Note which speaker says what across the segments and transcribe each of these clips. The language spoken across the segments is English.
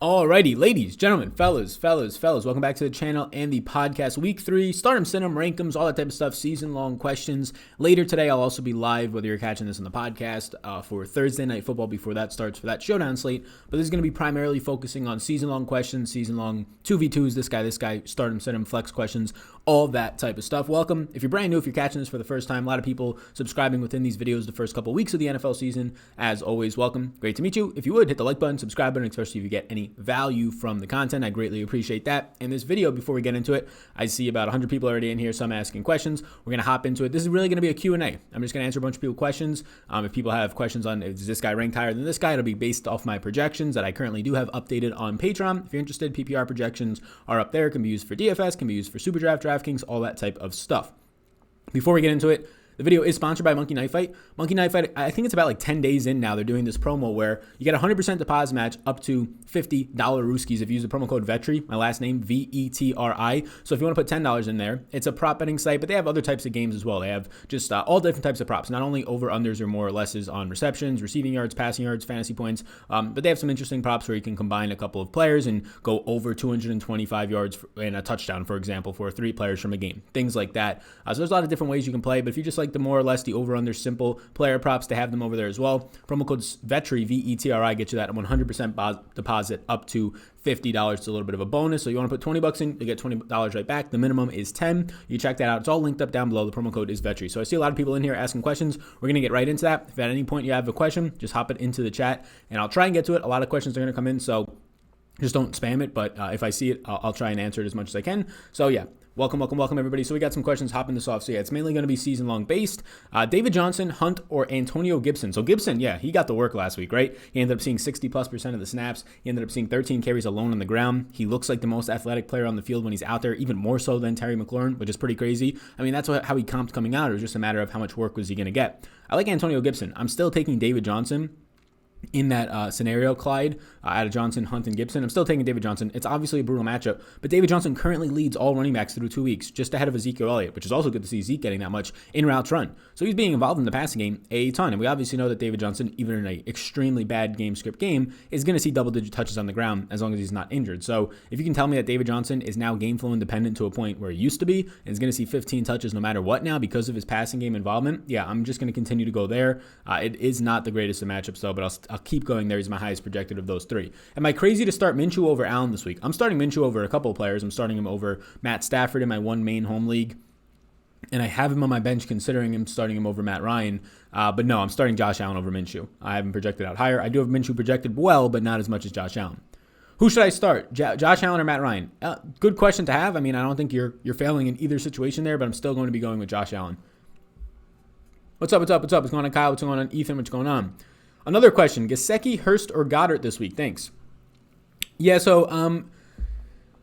Speaker 1: Alrighty, ladies, gentlemen, fellas, welcome back to the channel and the podcast. Week 3, start 'em, sit 'em, rank 'ems, all that type of stuff, season-long questions. Later today, I'll also be live, whether you're catching this on the podcast, for Thursday Night Football before that starts for that showdown slate. But this is going to be primarily focusing on season-long questions, season-long 2v2s, this guy, start 'em, sit 'em, flex questions, all that type of stuff. Welcome. If you're brand new, if you're catching this for the first time, a lot of people subscribing within these videos the first couple weeks of the NFL season. As always, welcome. Great to meet you. If you would, hit the like button, subscribe button, especially if you get any value from the content. I greatly appreciate that. In this video, before we get into it, I see about 100 people already in here, some asking questions. We're going to hop into it. This is really going to be a Q&A. I'm just going to answer a bunch of people's questions. If people have questions on, is this guy ranked higher than this guy, it'll be based off my projections that I currently do have updated on Patreon. If you're interested, PPR projections are up there. Can be used for DFS, can be used for Superdraft, DraftKings, all that type of stuff. Before we get into it, the video is sponsored by Monkey Knife Fight. Monkey Knife Fight, I think it's about like 10 days in now. They're doing this promo where you get a 100% deposit match up to $50 Rooskies if you use the promo code Vetri, my last name, Vetri. So if you want to put $10 in there, it's a prop betting site, but they have other types of games as well. They have just all different types of props, not only over-unders or more or lesses on receptions, receiving yards, passing yards, fantasy points, but they have some interesting props where you can combine a couple of players and go over 225 yards and a touchdown, for example, for 3 players from a game, things like that. So there's a lot of different ways you can play, but if you just like the more or less the over-under simple player props, to have them over there as well. Promo code Vetri, Vetri, gets you that 100% deposit up to $50. It's a little bit of a bonus. So you want to put $20 in, you get $20 right back. The minimum is $10. You check that out. It's all linked up down below. The promo code is Vetri. So I see a lot of people in here asking questions. We're going to get right into that. If at any point you have a question, just hop it into the chat and I'll try and get to it. A lot of questions are going to come in, so just don't spam it. But if I see it, I'll try and answer it as much as I can. So yeah. Welcome, everybody. So we got some questions hopping this off. So yeah, it's mainly going to be season-long based. David Johnson, Hunt, or Antonio Gibson. So Gibson, yeah, he got the work last week, right? He ended up seeing 60+% of the snaps. He ended up seeing 13 carries alone on the ground. He looks like the most athletic player on the field when he's out there, even more so than Terry McLaurin, which is pretty crazy. I mean, that's how he comped coming out. It was just a matter of how much work was he going to get. I like Antonio Gibson. I'm still taking David Johnson in that scenario, Clyde, out of Johnson, Hunt, and Gibson. I'm still taking David Johnson. It's obviously a brutal matchup, but David Johnson currently leads all running backs through 2 weeks, just ahead of Ezekiel Elliott, which is also good to see Zeke getting that much in routes run. So he's being involved in the passing game a ton, and we obviously know that David Johnson, even in an extremely bad game script game, is going to see double-digit touches on the ground as long as he's not injured. So if you can tell me that David Johnson is now game flow independent to a point where he used to be, and is going to see 15 touches no matter what now because of his passing game involvement, yeah, I'm just going to continue to go there. It is not the greatest of matchups, though, but I'll keep going there. He's my highest projected of those 3. Am I crazy to start Minshew over Allen this week? I'm starting Minshew over a couple of players. I'm starting him over Matt Stafford in my one main home league, and I have him on my bench considering him starting him over Matt Ryan. But no, I'm starting Josh Allen over Minshew. I haven't projected out higher. I do have Minshew projected well, but not as much as Josh Allen. Who should I start, Josh Allen or Matt Ryan? Good question to have. I mean, I don't think you're failing in either situation there, but I'm still going to be going with Josh Allen. What's up? What's going on, Kyle? What's going on, Ethan? What's going on? Another question, Gesicki, Hurst, or Goddard this week? Thanks. Yeah, so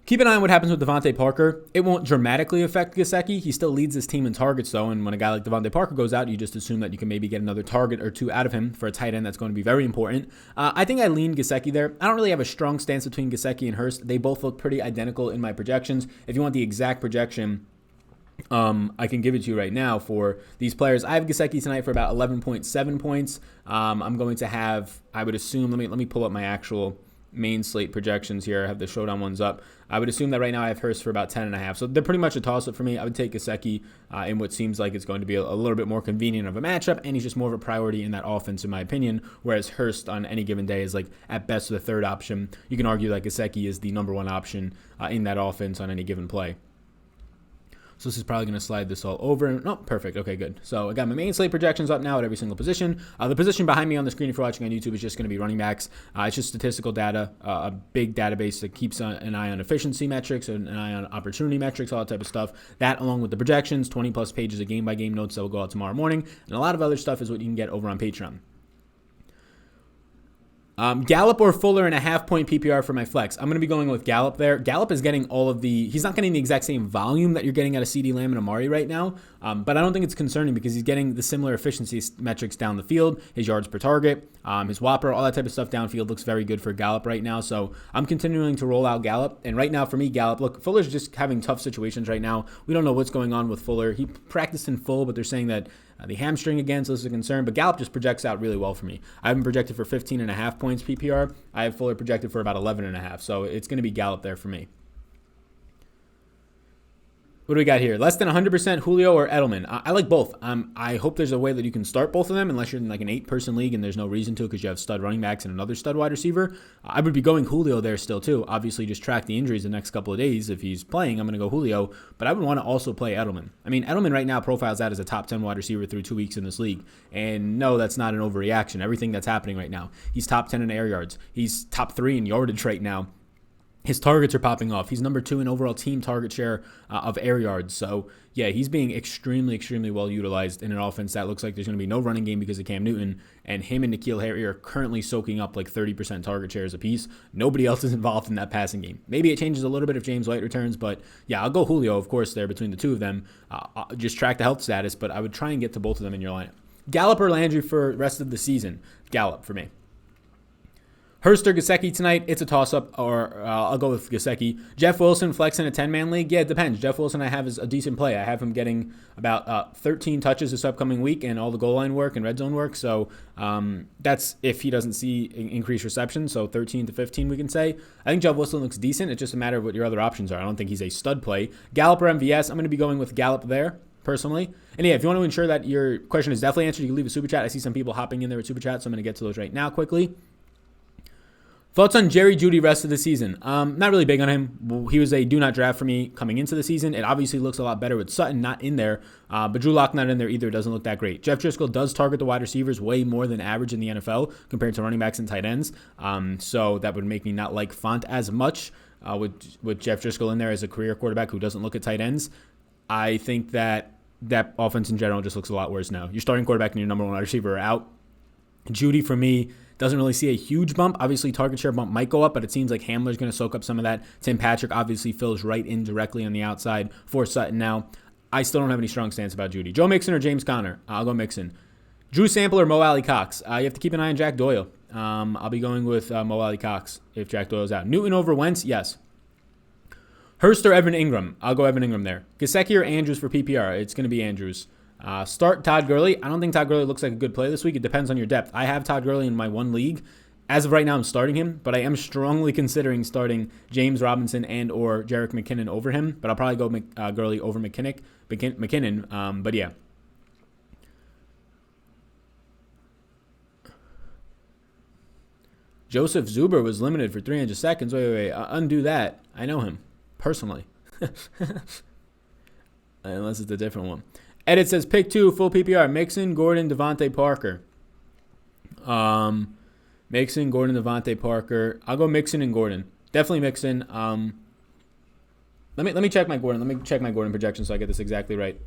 Speaker 1: keep an eye on what happens with Devontae Parker. It won't dramatically affect Gesicki. He still leads his team in targets, though, and when a guy like Devontae Parker goes out, you just assume that you can maybe get another target or 2 out of him for a tight end. That's going to be very important. I think I lean Gesicki there. I don't really have a strong stance between Gesicki and Hurst. They both look pretty identical in my projections. If you want the exact projection, I can give it to you right now for these players. I have Gesicki tonight for about 11.7 points. I'm going to have, I would assume, let me pull up my actual main slate projections here. I have the showdown ones up. I would assume that right now I have Hurst for about 10.5. So they're pretty much a toss-up for me. I would take Gesicki in what seems like it's going to be a little bit more convenient of a matchup, and he's just more of a priority in that offense, in my opinion, whereas Hurst on any given day is like at best the 3rd option. You can argue that Gesicki is the number 1 option in that offense on any given play. So this is probably going to slide this all over. No, perfect. Okay, good. So I got my main slate projections up now at every single position. The position behind me on the screen, if you're watching on YouTube, is just going to be running backs. It's just statistical data, a big database that keeps an eye on efficiency metrics, an eye on opportunity metrics, all that type of stuff. That, along with the projections, 20+ pages of game-by-game notes that will go out tomorrow morning, and a lot of other stuff is what you can get over on Patreon. Gallup or Fuller in a half-point PPR for my flex. I'm going to be going with Gallup there. Gallup is getting he's not getting the exact same volume that you're getting out of CeeDee Lamb and Amari right now, but I don't think it's concerning because he's getting the similar efficiency metrics down the field. His yards per target, his Whopper, all that type of stuff downfield looks very good for Gallup right now, so I'm continuing to roll out Gallup. And right now for me, Gallup, look, Fuller's just having tough situations right now. We don't know what's going on with Fuller. He practiced in full, but they're saying that The hamstring again, so this is a concern, but Gallup just projects out really well for me. I have him projected for 15.5 points PPR. I have Fuller projected for about 11.5, so it's going to be Gallup there for me. What do we got here? Less than 100% Julio or Edelman. I like both. I hope there's a way that you can start both of them unless you're in like an 8-person league and there's no reason to because you have stud running backs and another stud wide receiver. I would be going Julio there still too. Obviously, just track the injuries the next couple of days. If he's playing, I'm going to go Julio, but I would want to also play Edelman. I mean, Edelman right now profiles out as a top 10 wide receiver through 2 weeks in this league. And no, that's not an overreaction. Everything that's happening right now. He's top 10 in air yards. He's top 3 in yardage right now. His targets are popping off. He's number 2 in overall team target share of air yards. So, yeah, he's being extremely, extremely well utilized in an offense that looks like there's going to be no running game because of Cam Newton. And him and N'Keal Harry are currently soaking up like 30% target shares apiece. Nobody else is involved in that passing game. Maybe it changes a little bit if James White returns. But, yeah, I'll go Julio, of course, there between the two of them. Just track the health status. But I would try and get to both of them in your lineup. Gallup or Landry for the rest of the season? Gallup for me. Hurst or Gesicki tonight, it's a toss-up, or I'll go with Gesicki. Jeff Wilson flexing a 10-man league? Yeah, it depends. Jeff Wilson I have is a decent play. I have him getting about 13 touches this upcoming week and all the goal line work and red zone work. So that's if he doesn't see increased reception, so 13 to 15 we can say. I think Jeff Wilson looks decent. It's just a matter of what your other options are. I don't think he's a stud play. Gallup or MVS, I'm going to be going with Gallup there, personally. And yeah, if you want to ensure that your question is definitely answered, you can leave a super chat. I see some people hopping in there with super chat, so I'm going to get to those right now quickly. Thoughts on Jerry Judy rest of the season? Not really big on him. He was a do not draft for me coming into the season. It obviously looks a lot better with Sutton not in there, but Drew Lock not in there either. It doesn't look that great. Jeff Driscoll does target the wide receivers way more than average in the NFL compared to running backs and tight ends. So that would make me not like Font as much with Jeff Driscoll in there as a career quarterback who doesn't look at tight ends. I think that offense in general just looks a lot worse now. Your starting quarterback and your number 1 wide receiver are out. Judy, for me, doesn't really see a huge bump. Obviously, target share bump might go up, but it seems like Hamler's going to soak up some of that. Tim Patrick obviously fills right in directly on the outside for Sutton now. I still don't have any strong stance about Judy. Joe Mixon or James Conner? I'll go Mixon. Drew Sample or Mo Alley Cox? You have to keep an eye on Jack Doyle. I'll be going with Mo Alley Cox if Jack Doyle's out. Newton over Wentz? Yes. Hurst or Evan Ingram? I'll go Evan Ingram there. Gesicki or Andrews for PPR? It's going to be Andrews. Start Todd Gurley. I don't think Todd Gurley looks like a good play this week. It depends on your depth. I have Todd Gurley in my one league. As of right now, I'm starting him, but I am strongly considering starting James Robinson and or Jerick McKinnon over him. But I'll probably go Gurley over McKinnon. But yeah. Joseph Zuber was limited for 300 seconds. Wait. Undo that. I know him personally. Unless it's a different one. Edit says pick 2, full PPR. Mixon, Gordon, Deonte, Parker. Mixon, Gordon, Deonte, Parker. I'll go Mixon and Gordon. Definitely Mixon. Let me check my Gordon. Let me check my Gordon projection so I get this exactly right.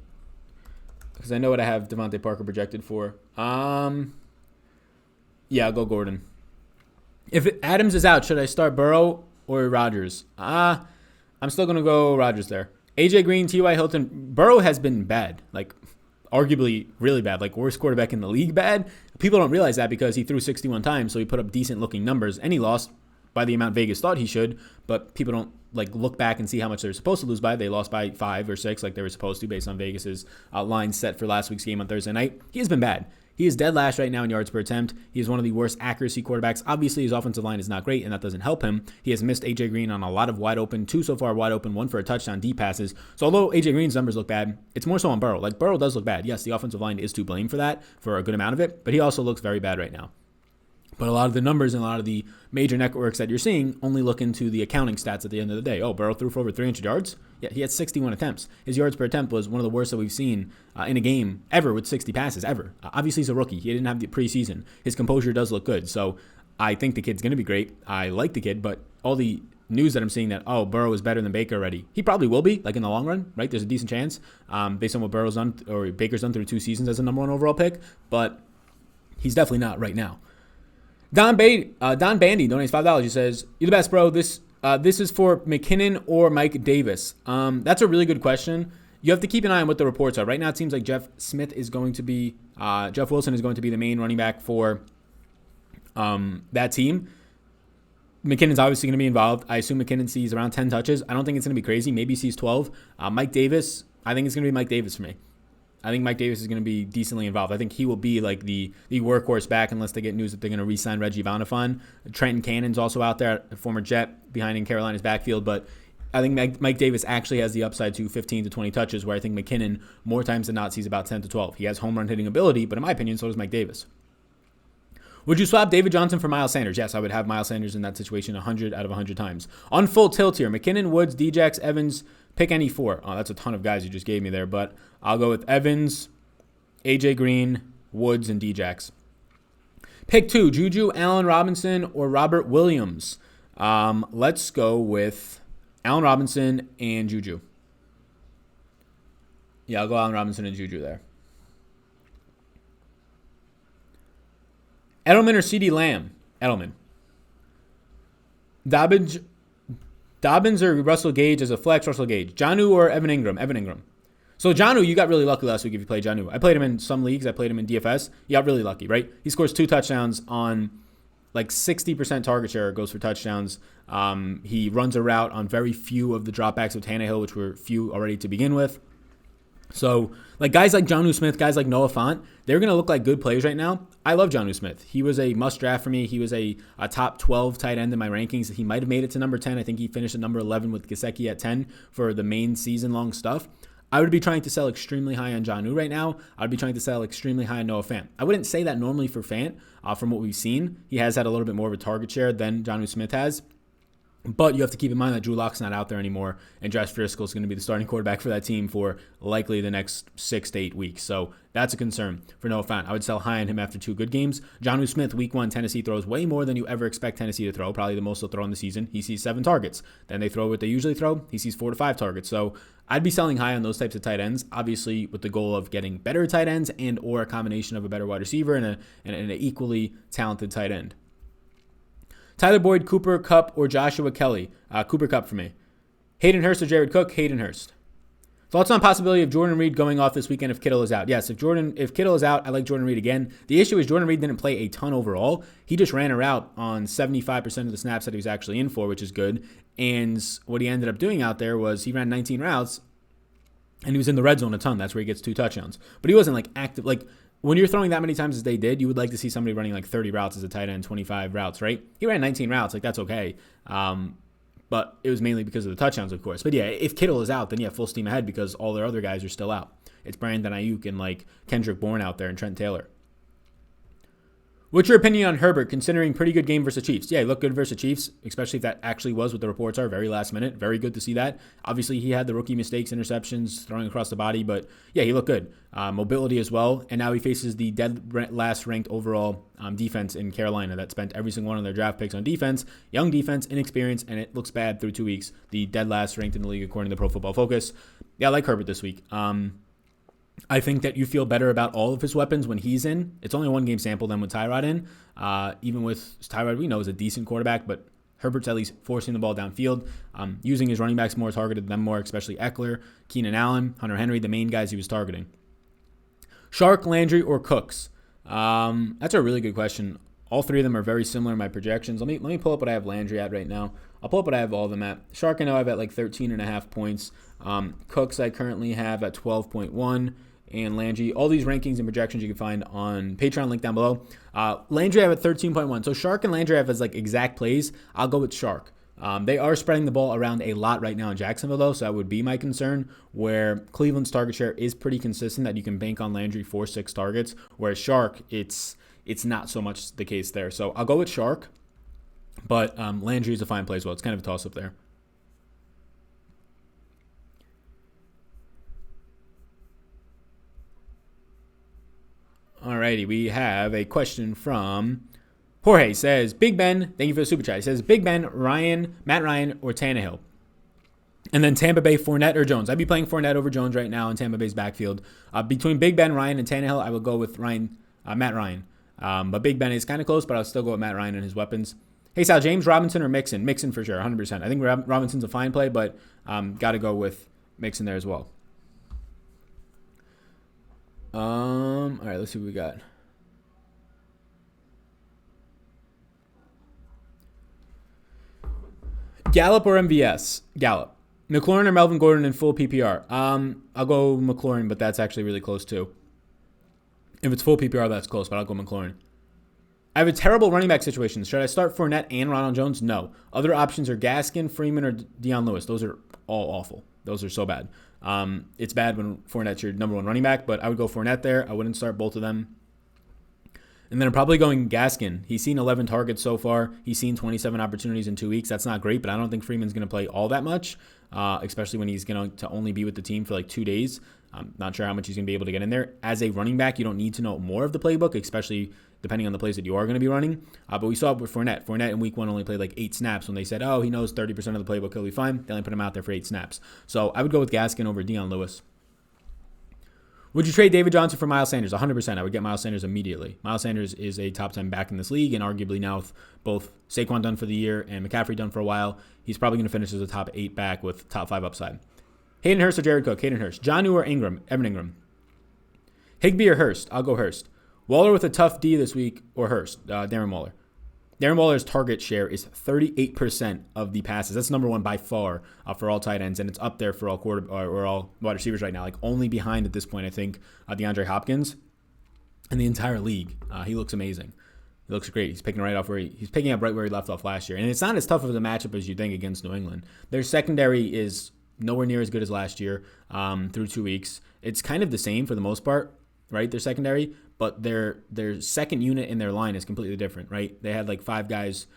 Speaker 1: Because I know what I have Deonte Parker projected for. Yeah, I'll go Gordon. If Adams is out, should I start Burrow or Rodgers? I'm still going to go Rodgers there. AJ Green, T.Y. Hilton. Burrow has been bad, like arguably really bad, like worst quarterback in the league bad. People don't realize that because he threw 61 times, so he put up decent looking numbers, and he lost by the amount Vegas thought he should, but people don't like look back and see how much they're supposed to lose by. They lost by 5 or 6 like they were supposed to based on Vegas's line set for last week's game on Thursday night. He has been bad. He is dead last right now in yards per attempt. He is one of the worst accuracy quarterbacks. Obviously, his offensive line is not great, and that doesn't help him. He has missed A.J. Green on a lot of wide open, 2 so far wide open, 1 for a touchdown deep passes. So although A.J. Green's numbers look bad, it's more so on Burrow. Like, Burrow does look bad. Yes, the offensive line is to blame for that, for a good amount of it, but he also looks very bad right now. But a lot of the numbers and a lot of the major networks that you're seeing only look into the accounting stats at the end of the day. Oh, Burrow threw for over 300 yards? Yeah, he had 61 attempts. His yards per attempt was one of the worst that we've seen in a game ever with 60 passes, ever. Obviously, he's a rookie. He didn't have the preseason. His composure does look good. So I think the kid's going to be great. I like the kid, but all the news that I'm seeing that, oh, Burrow is better than Baker already. He probably will be, like in the long run, right? There's a decent chance based on what Burrow's done or Baker's done through 2 seasons as a number 1 overall pick, but he's definitely not right now. Don Bandy donates $5. He says, "You're the best, bro. This is for McKinnon or Mike Davis." That's a really good question. You have to keep an eye on what the reports are. Right now, it seems like Jeff Wilson is going to be the main running back for that team. McKinnon's obviously going to be involved. I assume McKinnon sees around 10 touches. I don't think it's going to be crazy. Maybe he sees 12. Mike Davis, I think it's going to be Mike Davis for me. I think Mike Davis is going to be decently involved. I think he will be like the workhorse back unless they get news that they're going to re-sign Reggie Bonifant. Trenton Cannon's also out there, a former Jet, behind in Carolina's backfield. But I think Mike Davis actually has the upside to 15 to 20 touches, where I think McKinnon, more times than not, sees about 10 to 12. He has home run hitting ability, but in my opinion, so does Mike Davis. Would you swap David Johnson for Miles Sanders? Yes, I would have Miles Sanders in that situation 100 out of 100 times. On full tilt here, McKinnon, Woods, Djax, Evans, pick any four. Oh, that's a ton of guys you just gave me there, but I'll go with Evans, AJ Green, Woods, and Djax. Pick 2, Juju, Allen Robinson, or Robert Williams. Let's go with Allen Robinson and Juju. Yeah, I'll go Allen Robinson and Juju there. Edelman or CeeDee Lamb? Edelman. Dobbins or Russell Gage as a flex? Russell Gage. Jonnu or Evan Ingram? Evan Ingram. So Jonnu, you got really lucky last week if you played Jonnu. I played him in some leagues. I played him in DFS. You got really lucky, right? He scores 2 touchdowns on like 60% target share, goes for touchdowns. He runs a route on very few of the dropbacks of Tannehill, which were few already to begin with. So, like guys like Jonnu Smith, guys like Noah Fant, they're going to look like good players right now. I love Jonnu Smith. He was a must draft for me. He was a top 12 tight end in my rankings. He might have made it to number 10. I think he finished at number 11 with Gesicki at 10 for the main season-long stuff. I would be trying to sell extremely high on Jonnu right now. I would be trying to sell extremely high on Noah Fant. I wouldn't say that normally for Fant. From what we've seen, he has had a little bit more of a target share than Jonnu Smith has. But you have to keep in mind that Drew Lock's not out there anymore, and Josh Driscoll is going to be the starting quarterback for that team for likely the next 6 to 8 weeks. So that's a concern for Noah Fant. I would sell high on him after 2 good games. Jonnu Smith, week 1, Tennessee throws way more than you ever expect Tennessee to throw, probably the most they'll throw in the season. He sees 7 targets. Then they throw what they usually throw. He sees 4 to 5 targets. So I'd be selling high on those types of tight ends, obviously with the goal of getting better tight ends and or a combination of a better wide receiver and an equally talented tight end. Tyler Boyd, Cooper Kupp, or Joshua Kelly? Cooper Kupp for me. Hayden Hurst or Jared Cook? Hayden Hurst. Thoughts on possibility of Jordan Reed going off this weekend if Kittle is out? Yes, if Kittle is out, I like Jordan Reed again. The issue is Jordan Reed didn't play a ton overall. He just ran a route on 75% of the snaps that he was actually in for, which is good. And what he ended up doing out there was he ran 19 routes, and he was in the red zone a ton. That's where he gets 2 touchdowns. But he wasn't like active. Like when you're throwing that many times as they did, you would like to see somebody running like 30 routes as a tight end, 25 routes, right? He ran 19 routes. Like that's okay. But it was mainly because of the touchdowns, of course. But yeah, if Kittle is out, then yeah, full steam ahead because all their other guys are still out. It's Brandon Ayuk and like Kendrick Bourne out there and Trent Taylor. What's your opinion on Herbert, considering pretty good game versus Chiefs? Yeah, he looked good versus Chiefs, especially if that actually was what the reports are. Very last minute. Very good to see that. Obviously, he had the rookie mistakes, interceptions, throwing across the body, but yeah, he looked good. Mobility as well, and now he faces the dead last ranked overall defense in Carolina that spent every single one of their draft picks on defense. Young defense, inexperienced, and it looks bad through 2 weeks. The dead last ranked in the league according to Pro Football Focus. Yeah, I like Herbert this week. I think that you feel better about all of his weapons when he's in. It's only a 1-game sample than with Tyrod in. Even with Tyrod, we know is a decent quarterback, but Herbert's at least forcing the ball downfield, using his running backs more, targeted them more, especially Eckler, Keenan Allen, Hunter Henry, the main guys he was targeting. Shark, Landry, or Cooks? That's a really good question. All 3 of them are very similar in my projections. Let me pull up what I have Landry at right now. I'll pull up what I have all of them at. Shark, I know I have at like 13.5 points. Cooks, I currently have at 12.1. And Landry, all these rankings and projections you can find on Patreon, link down below. Landry, I have at 13.1. So Shark and Landry have as like exact plays. I'll go with Shark. They are spreading the ball around a lot right now in Jacksonville, though, so that would be my concern, where Cleveland's target share is pretty consistent that you can bank on Landry for 6 targets, whereas Shark, it's not so much the case there. So I'll go with Shark, but Landry is a fine play as well. It's kind of a toss-up there. Alrighty, we have a question from Jorge. Says, Big Ben, thank you for the super chat. He says, Big Ben, Matt Ryan, or Tannehill? And then Tampa Bay, Fournette or Jones? I'd be playing Fournette over Jones right now in Tampa Bay's backfield. Between Big Ben, Ryan, and Tannehill, I will go with Matt Ryan. But Big Ben is kind of close, but I'll still go with Matt Ryan and his weapons. Hey, Sal, James Robinson or Mixon? Mixon for sure, 100%. I think Robinson's a fine play, but got to go with Mixon there as well. All right, let's see what we got. Gallup or MVS? Gallup. McLaurin or Melvin Gordon in full PPR? I'll go McLaurin, but that's actually really close too. If it's full PPR, that's close, but I'll go McLaurin. I have a terrible running back situation. Should I start Fournette and Ronald Jones? No. Other options are Gaskin, Freeman, or Dion Lewis. Those are all awful. Those are so bad. It's bad when Fournette's your number one running back, but I would go Fournette there. I wouldn't start both of them. And then I'm probably going Gaskin. He's seen 11 targets so far. He's seen 27 opportunities in 2 weeks. That's not great, but I don't think Freeman's going to play all that much, especially when he's going to only be with the team for like 2 days. I'm not sure how much he's going to be able to get in there. As a running back, you don't need to know more of the playbook, especially depending on the plays that you are going to be running. But we saw it with Fournette. Fournette in week 1 only played like 8 snaps when they said, he knows 30% of the playbook, he'll be fine. They only put him out there for 8 snaps. So I would go with Gaskin over Dion Lewis. Would you trade David Johnson for Miles Sanders? 100%. I would get Miles Sanders immediately. Miles Sanders is a top 10 back in this league, and arguably now with both Saquon done for the year and McCaffrey done for a while, he's probably going to finish as a top 8 back with top 5 upside. Hayden Hurst or Jared Cook? Hayden Hurst. Jonnu or Ingram? Evan Ingram. Higbee or Hurst? I'll go Hurst. Waller with a tough D this week or Hurst? Darren Waller. Darren Waller's target share is 38% of the passes. That's number one by far for all tight ends, and it's up there for all all wide receivers right now. Like only behind at this point, I think, DeAndre Hopkins in the entire league. He looks amazing. He looks great. He's picking up right where he left off last year, and it's not as tough of a matchup as you think against New England. Their secondary is nowhere near as good as last year through 2 weeks. It's kind of the same for the most part, right? Their secondary. But their second unit in their line is completely different, right? They had like 5 guys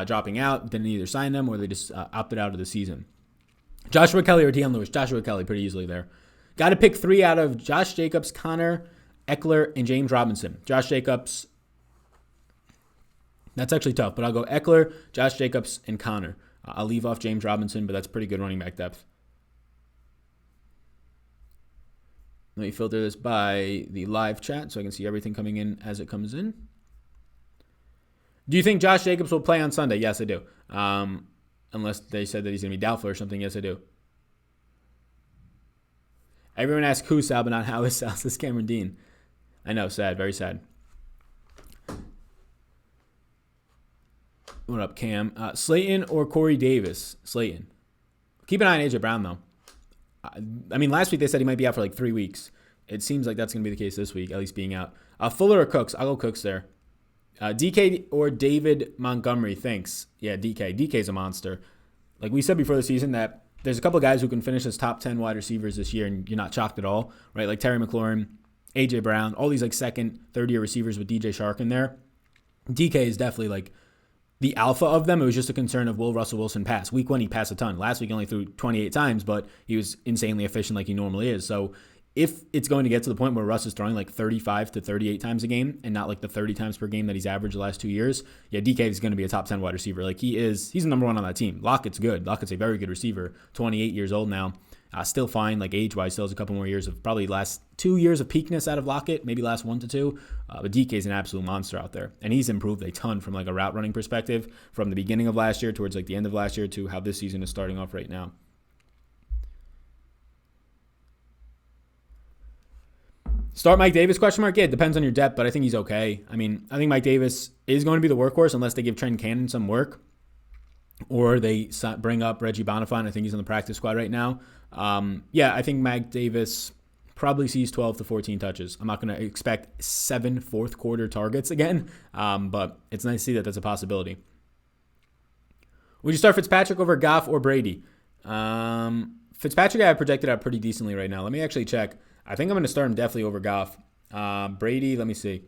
Speaker 1: dropping out, didn't either sign them or they just opted out of the season. Joshua Kelly or Dion Lewis? Joshua Kelly pretty easily there. Got to pick 3 out of Josh Jacobs, Connor, Eckler, and James Robinson. Josh Jacobs, that's actually tough, but I'll go Eckler, Josh Jacobs, and Connor. I'll leave off James Robinson, but that's pretty good running back depth. Let me filter this by the live chat so I can see everything coming in as it comes in. Do you think Josh Jacobs will play on Sunday? Yes, I do. Unless they said that he's going to be doubtful or something. Yes, I do. Everyone asks who Sal, but not how is Sal. This is Cameron Dean. I know, sad, very sad. What up, Cam? Slayton or Corey Davis? Slayton. Keep an eye on AJ Brown, though. I mean, last week they said he might be out for like 3 weeks. It seems like that's going to be the case this week, at least being out. Fuller or Cooks? I'll go Cooks there. DK or David Montgomery? Thanks. Yeah, DK. DK's a monster. Like we said before the season that there's a couple of guys who can finish as top 10 wide receivers this year and you're not shocked at all, right? Like Terry McLaurin, AJ Brown, all these like second, third year receivers with DJ Shark in there. DK is definitely like the alpha of them. It was just a concern of will Russell Wilson pass. Week 1, he passed a ton. Last week, he only threw 28 times, but he was insanely efficient like he normally is. So if it's going to get to the point where Russ is throwing like 35 to 38 times a game and not like the 30 times per game that he's averaged the last 2 years, yeah, DK is going to be a top 10 wide receiver. Like he's the number 1 on that team. Lockett's good. Lockett's a very good receiver, 28 years old now. Still fine, like age-wise, still has a couple more years of probably last 2 years of peakness out of Lockett, maybe last 1 to 2. But DK's an absolute monster out there. And he's improved a ton from like a route running perspective from the beginning of last year towards like the end of last year to how this season is starting off right now. Start Mike Davis, question mark? Yeah, it depends on your depth, but I think he's okay. I mean, I think Mike Davis is going to be the workhorse unless they give Trent Cannon some work or they bring up Reggie Bonifant. I think he's on the practice squad right now. Yeah, I think Mike Davis probably sees 12 to 14 touches. I'm not going to expect 7 fourth quarter targets again, but it's nice to see that that's a possibility. Would you start Fitzpatrick over Goff or Brady? Fitzpatrick I have projected out pretty decently right now. Let me actually check. I think I'm going to start him definitely over Goff. Brady, let me see.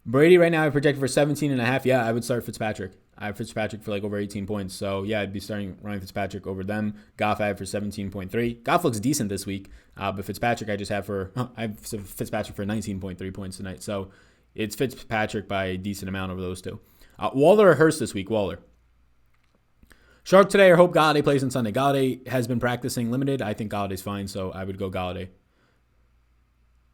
Speaker 1: Brady right now I projected for 17.5. Yeah, I would start Fitzpatrick. I have Fitzpatrick for like over 18 points. So, yeah, I'd be starting Ryan Fitzpatrick over them. Goff I have for 17.3. Goff looks decent this week, but Fitzpatrick I have Fitzpatrick for 19.3 points tonight. So, it's Fitzpatrick by a decent amount over those two. Waller or Hurst this week? Waller. Shark today or hope Galladay plays on Sunday? Galladay has been practicing limited. I think Galladay's fine, so I would go Galladay.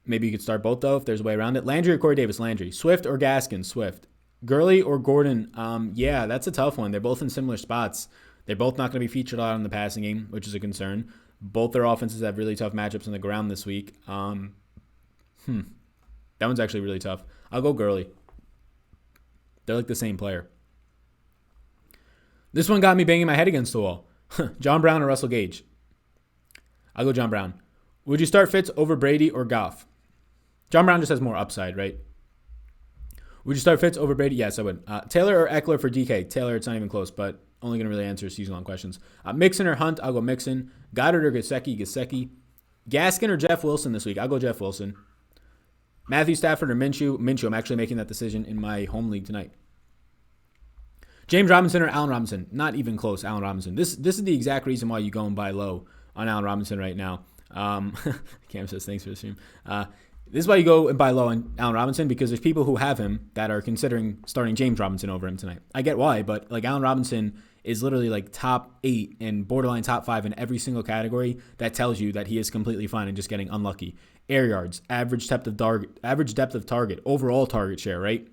Speaker 1: Maybe you could start both, though, if there's a way around it. Landry or Corey Davis? Landry. Swift or Gaskin? Swift. Gurley or Gordon? Yeah, that's a tough one. They're both in similar spots. They're both not going to be featured a lot in the passing game, which is a concern. Both their offenses have really tough matchups on the ground this week. That one's actually really tough. I'll go Gurley. They're like the same player. This one got me banging my head against the wall. John Brown or Russell Gage? I'll go John Brown. Would you start Fitz over Brady or Goff? John Brown just has more upside, right? Would you start Fitz over Brady? Yes, I would. Taylor or Eckler for DK? Taylor, it's not even close, but only going to really answer season-long questions. Mixon or Hunt? I'll go Mixon. Goddard or Gesicki? Gesicki. Gaskin or Jeff Wilson this week? I'll go Jeff Wilson. Matthew Stafford or Minshew? Minshew. I'm actually making that decision in my home league tonight. James Robinson or Allen Robinson? Not even close, Allen Robinson. This is the exact reason why you go and buy low on Allen Robinson right now. Cam says, thanks for the stream. This is why you go and buy low on Allen Robinson, because there's people who have him that are considering starting James Robinson over him tonight. I get why, but like Allen Robinson is literally like top 8 and borderline top 5 in every single category. That tells you that he is completely fine and just getting unlucky. Air yards, average depth of target, overall target share, right?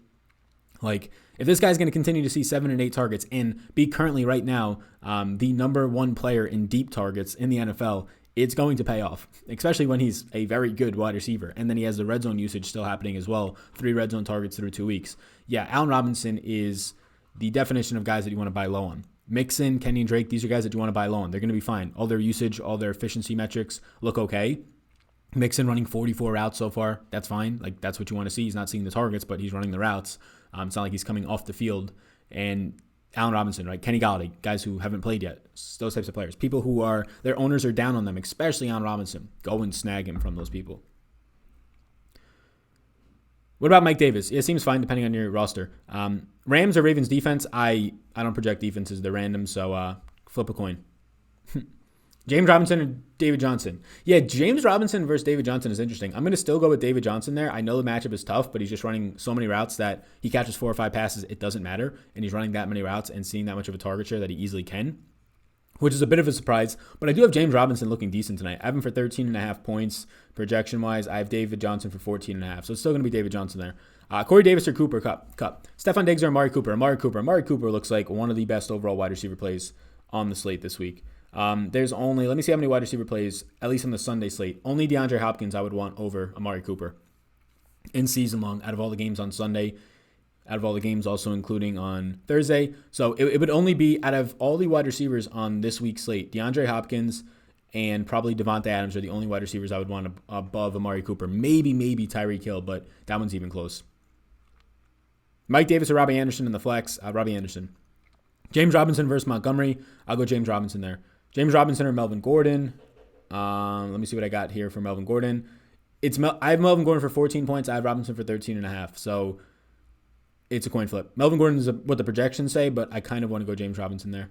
Speaker 1: Like, if this guy's going to continue to see 7 and 8 targets and be currently right now the number 1 player in deep targets in the NFL, it's going to pay off, especially when he's a very good wide receiver. And then he has the red zone usage still happening as well. 3 red zone targets through 2 weeks. Yeah, Allen Robinson is the definition of guys that you want to buy low on. Mixon, Kenyon Drake, these are guys that you want to buy low on. They're going to be fine. All their usage, all their efficiency metrics look okay. Mixon running 44 routes so far. That's fine. Like, that's what you want to see. He's not seeing the targets, but he's running the routes. It's not like he's coming off the field. And Allen Robinson, right? Kenny Golladay, guys who haven't played yet. Those types of players. People who are, their owners are down on them, especially Allen Robinson. Go and snag him from those people. What about Mike Davis? It seems fine depending on your roster. Rams or Ravens defense? I don't project defenses. They're random, so flip a coin. James Robinson or David Johnson? Yeah, James Robinson versus David Johnson is interesting. I'm going to still go with David Johnson there. I know the matchup is tough, but he's just running so many routes that he catches 4 or 5 passes. It doesn't matter. And he's running that many routes and seeing that much of a target share that he easily can, which is a bit of a surprise. But I do have James Robinson looking decent tonight. I have him for 13.5 points projection-wise. I have David Johnson for 14.5. So it's still going to be David Johnson there. Corey Davis or Cooper Cup. Stephon Diggs or Amari Cooper? Amari Cooper looks like one of the best overall wide receiver plays on the slate this week. There's only, let me see how many wide receiver plays, at least on the Sunday slate. Only DeAndre Hopkins I would want over Amari Cooper in season long out of all the games on Sunday, out of all the games also including on Thursday. So it would only be out of all the wide receivers on this week's slate, DeAndre Hopkins and probably Devontae Adams are the only wide receivers I would want above Amari Cooper. Maybe Tyreek Hill, but that one's even close. Mike Davis or Robbie Anderson in the flex? Robbie Anderson. James Robinson versus Montgomery. I'll go James Robinson there. James Robinson or Melvin Gordon. Let me see what I got here for Melvin Gordon. I have Melvin Gordon for 14 points. I have Robinson for 13.5. So it's a coin flip. Melvin Gordon is what the projections say, but I kind of want to go James Robinson there.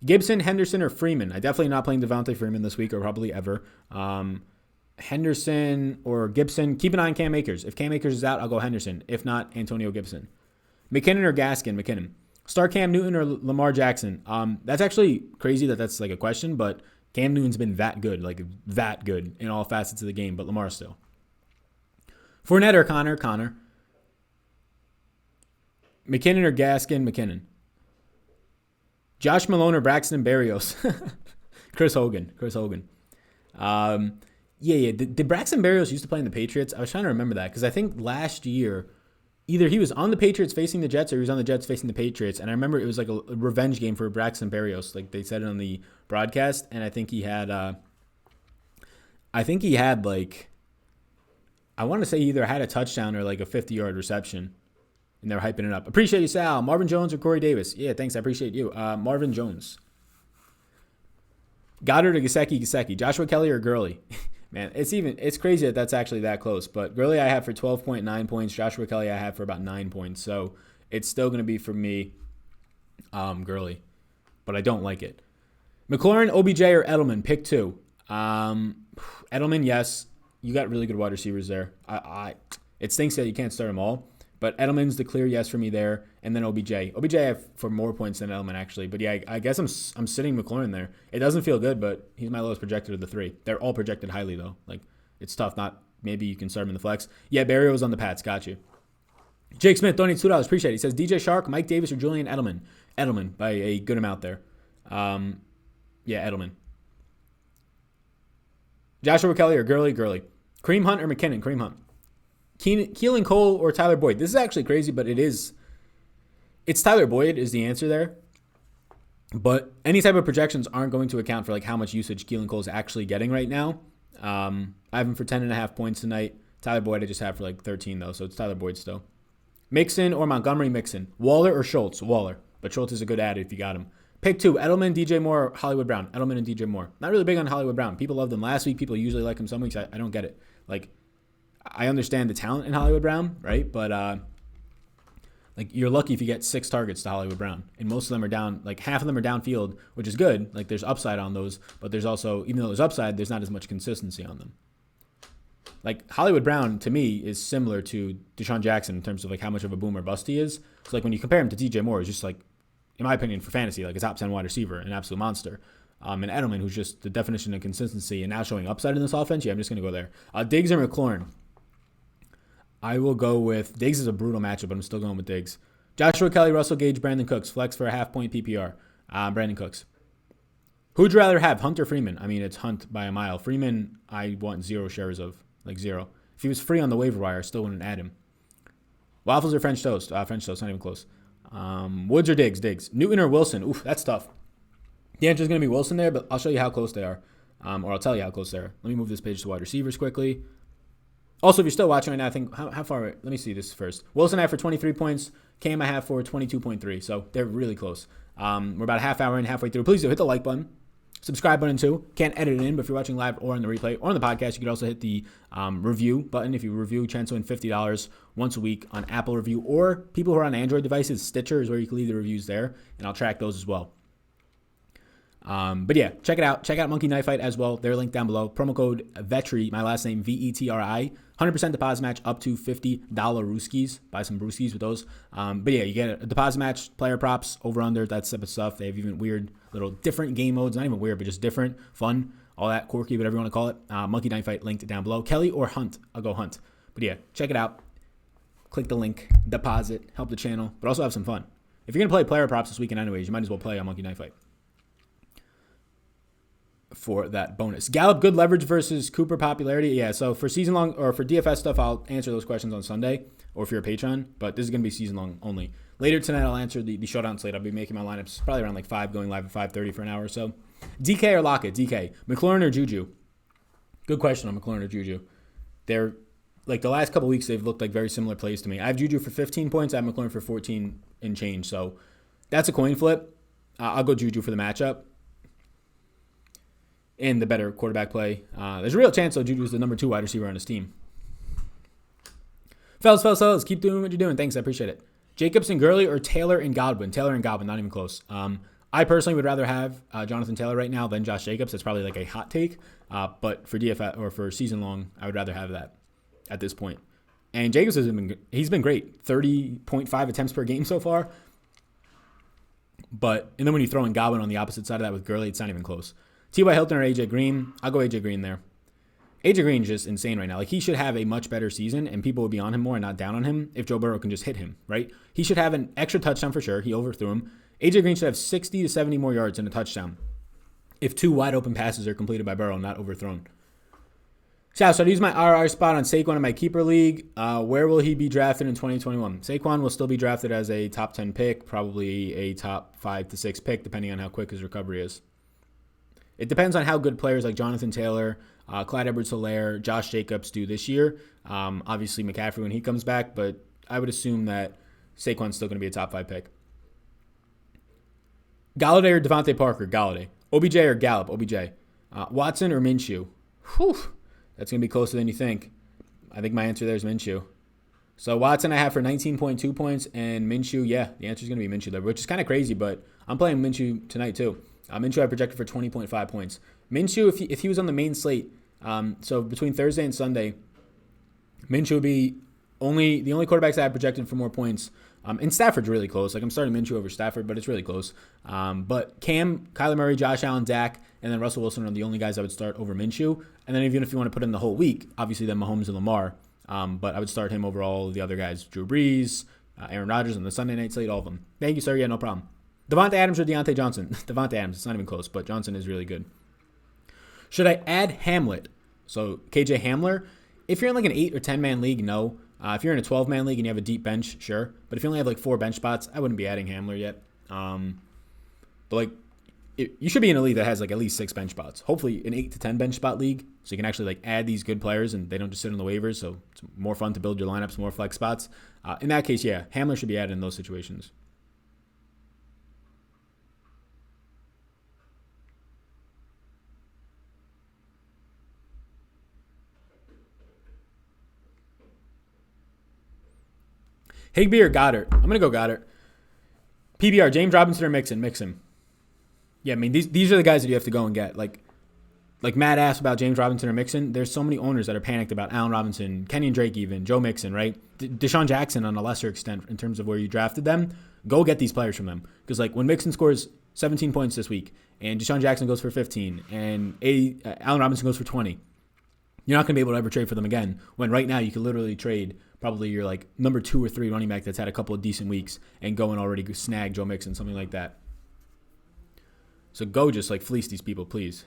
Speaker 1: Gibson, Henderson, or Freeman. I definitely not playing Devontae Freeman this week or probably ever. Henderson or Gibson. Keep an eye on Cam Akers. If Cam Akers is out, I'll go Henderson. If not, Antonio Gibson. McKinnon or Gaskin? McKinnon. Start Cam Newton or Lamar Jackson? That's actually crazy that's like a question, but Cam Newton's been that good in all facets of the game, but Lamar still. Fournette or Connor? McKinnon or Gaskin? McKinnon. Josh Malone or Braxton Berrios? Chris Hogan. Did Braxton Berrios used to play in the Patriots? I was trying to remember that because I think last year either he was on the Patriots facing the Jets or he was on the Jets facing the Patriots. And I remember it was like a revenge game for Braxton Berrios. Like they said it on the broadcast. And I think he had like, I want to say he either had a touchdown or like a 50-yard reception. And they were hyping it up. Appreciate you, Sal. Marvin Jones or Corey Davis? Yeah, thanks. I appreciate you. Marvin Jones. Goddard or Gesicki? Joshua Kelly or Gurley? Man, it's crazy that that's actually that close. But Gurley I have for 12.9 points. Joshua Kelly I have for about 9 points. So it's still going to be for me, Gurley. But I don't like it. McLaurin, OBJ, or Edelman? Pick 2. Edelman, yes. You got really good wide receivers there. It stinks that you can't start them all. But Edelman's the clear yes for me there. And then OBJ. OBJ I have for more points than Edelman, actually. But yeah, I guess I'm sitting McLaurin there. It doesn't feel good, but he's my lowest projected of the 3. They're all projected highly, though. Like, it's tough. Maybe you can start him in the flex. Yeah, Barry was on the Pats. Got you. Jake Smith, donates $2. Appreciate it. He says, DJ Shark, Mike Davis, or Julian Edelman? Edelman by a good amount there. Yeah, Edelman. Joshua Kelly or Gurley? Kareem Hunt or McKinnon? Kareem Hunt. Keelan Cole or Tyler Boyd? This is actually crazy, but it's Tyler Boyd is the answer there. But any type of projections aren't going to account for like how much usage Keelan Cole is actually getting right now. I have him for 10.5 points tonight. Tyler Boyd I just have for like 13 though, so it's Tyler Boyd still. Mixon or Montgomery. Mixon. Waller or Schultz. Waller. But Schultz is a good ad if you got him. Pick 2, Edelman, DJ Moore, or Hollywood Brown. Edelman and DJ Moore. Not really big on Hollywood Brown. People loved him last week. People usually like him some weeks. I don't get it. Like, I understand the talent in Hollywood Brown, right? But like, you're lucky if you get 6 targets to Hollywood Brown. And most of them are down, like half of them are downfield, which is good. Like, there's upside on those. But there's also, even though there's upside, there's not as much consistency on them. Like, Hollywood Brown, to me, is similar to Deshaun Jackson in terms of, like, how much of a boom or bust he is. So, like, when you compare him to DJ Moore, it's just, like, in my opinion, for fantasy, like a top 10 wide receiver, an absolute monster. And Edelman, who's just the definition of consistency and now showing upside in this offense. Yeah, I'm just going to go there. Diggs or McLaurin? I will go with Diggs. Is a brutal matchup, but I'm still going with Diggs. Joshua Kelly, Russell Gage, Brandon Cooks. Flex for a half-point PPR. Brandon Cooks. Who'd you rather have, Hunt or Freeman? I mean, it's Hunt by a mile. Freeman, I want 0 shares of. Like 0. If he was free on the waiver wire, I still wouldn't add him. Waffles or French toast? French toast, not even close. Woods or Diggs? Diggs. Newton or Wilson? Oof, that's tough. The answer is going to be Wilson there, but I'll show you how close they are. Or I'll tell you how close they are. Let me move this page to wide receivers quickly. Also, if you're still watching right now, I think, how far? Let me see this first. Wilson I have for 23 points. Cam I have for 22.3. So they're really close. We're about a half hour in, halfway through. Please do hit the like button. Subscribe button too. Can't edit it in, but if you're watching live or on the replay or on the podcast, you can also hit the review button. If you review, chance to win $50 once a week on Apple Review, or people who are on Android devices, Stitcher is where you can leave the reviews there, and I'll track those as well. But yeah, check it out. Check out Monkey Knife Fight as well. They're linked down below. Promo code Vetri, my last name, Vetri. 100% deposit match up to $50 Rooskies. Buy some Brewskis with those. But yeah, you get a deposit match, player props, over under, that type of stuff. They have even weird little different game modes. Not even weird, but just different, fun, all that, quirky, whatever you want to call it. Monkey Knife Fight linked down below. Kelly or Hunt? I'll go Hunt. But yeah, check it out. Click the link, deposit, help the channel, but also have some fun. If you're going to play player props this weekend anyways, you might as well play on Monkey Knife Fight for that bonus. Gallup, good leverage versus Cooper popularity. Yeah, so for season long or for DFS stuff, I'll answer those questions on Sunday, or if you're a patron, but this is going to be season long only. Later tonight, I'll answer the showdown slate. I'll be making my lineups probably around like 5, going live at 5:30 for an hour or so. DK or Lockett? DK. McLaurin or Juju? Good question on McLaurin or Juju. They're like the last couple weeks, they've looked like very similar plays to me. I have Juju for 15 points. I have McLaurin for 14 and change. So that's a coin flip. I'll go Juju for the matchup and the better quarterback play. There's a real chance, though, Juju's the number 2 wide receiver on his team. Fellas, keep doing what you're doing. Thanks, I appreciate it. Jacobs and Gurley or Taylor and Godwin? Taylor and Godwin, not even close. I personally would rather have Jonathan Taylor right now than Josh Jacobs. That's probably like a hot take. But for DFS or for season long, I would rather have that at this point. And Jacobs he's been great. 30.5 attempts per game so far. And then when you throw in Godwin on the opposite side of that with Gurley, it's not even close. T.Y. Hilton or A.J. Green? I'll go A.J. Green there. A.J. Green is just insane right now. Like, he should have a much better season, and people would be on him more and not down on him if Joe Burrow can just hit him, right? He should have an extra touchdown for sure. He overthrew him. A.J. Green should have 60 to 70 more yards and a touchdown if 2 wide open passes are completed by Burrow, not overthrown. So I use my RR spot on Saquon in my keeper league. Where will he be drafted in 2021? Saquon will still be drafted as a top 10 pick, probably a top 5 to 6 pick, depending on how quick his recovery is. It depends on how good players like Jonathan Taylor, Clyde Edwards-Helaire, Josh Jacobs do this year. Obviously, McCaffrey when he comes back, but I would assume that Saquon's still going to be a top 5 pick. Galladay or Devontae Parker? Galladay. OBJ or Gallup? OBJ. Watson or Minshew? Whew. That's going to be closer than you think. I think my answer there is Minshew. So Watson I have for 19.2 points, and Minshew, yeah, the answer is going to be Minshew there, which is kind of crazy, but I'm playing Minshew tonight too. Minshew I projected for 20.5 points. Minshew, if he was on the main slate, so between Thursday and Sunday, Minshew would be the only quarterbacks I have projected for more points. And Stafford's really close. Like, I'm starting Minshew over Stafford, but it's really close. But Cam, Kyler Murray, Josh Allen, Dak, and then Russell Wilson are the only guys I would start over Minshew. And then even if you want to put in the whole week, obviously then Mahomes and Lamar. But I would start him over all of the other guys. Drew Brees, Aaron Rodgers on the Sunday night slate, all of them. Thank you, sir. Yeah, no problem. Devontae Adams or Deante Johnson? Devontae Adams. It's not even close, but Johnson is really good. Should I add Hamlet? So KJ Hamler. If you're in like an 8 or 10-man league, no. If you're in a 12-man league and you have a deep bench, sure. But if you only have like 4 bench spots, I wouldn't be adding Hamler yet. But like you should be in a league that has like at least 6 bench spots. Hopefully an 8 to 10 bench spot league, so you can actually like add these good players and they don't just sit on the waivers. So it's more fun to build your lineups, more flex spots. In that case, yeah, Hamler should be added in those situations. Higbee or Goddard? I'm gonna go Goddard. PBR, James Robinson or Mixon? Mixon. Yeah, I mean these are the guys that you have to go and get. Like Matt asked about James Robinson or Mixon. There's so many owners that are panicked about Allen Robinson, Kenyon Drake, even Joe Mixon, right? Deshaun Jackson on a lesser extent in terms of where you drafted them. Go get these players from them because like when Mixon scores 17 points this week and Deshaun Jackson goes for 15 and Allen Robinson goes for 20, you're not going to be able to ever trade for them again. When right now you could literally trade probably your like number 2 or 3 running back that's had a couple of decent weeks and go and already snag Joe Mixon, something like that. So go just like fleece these people, please.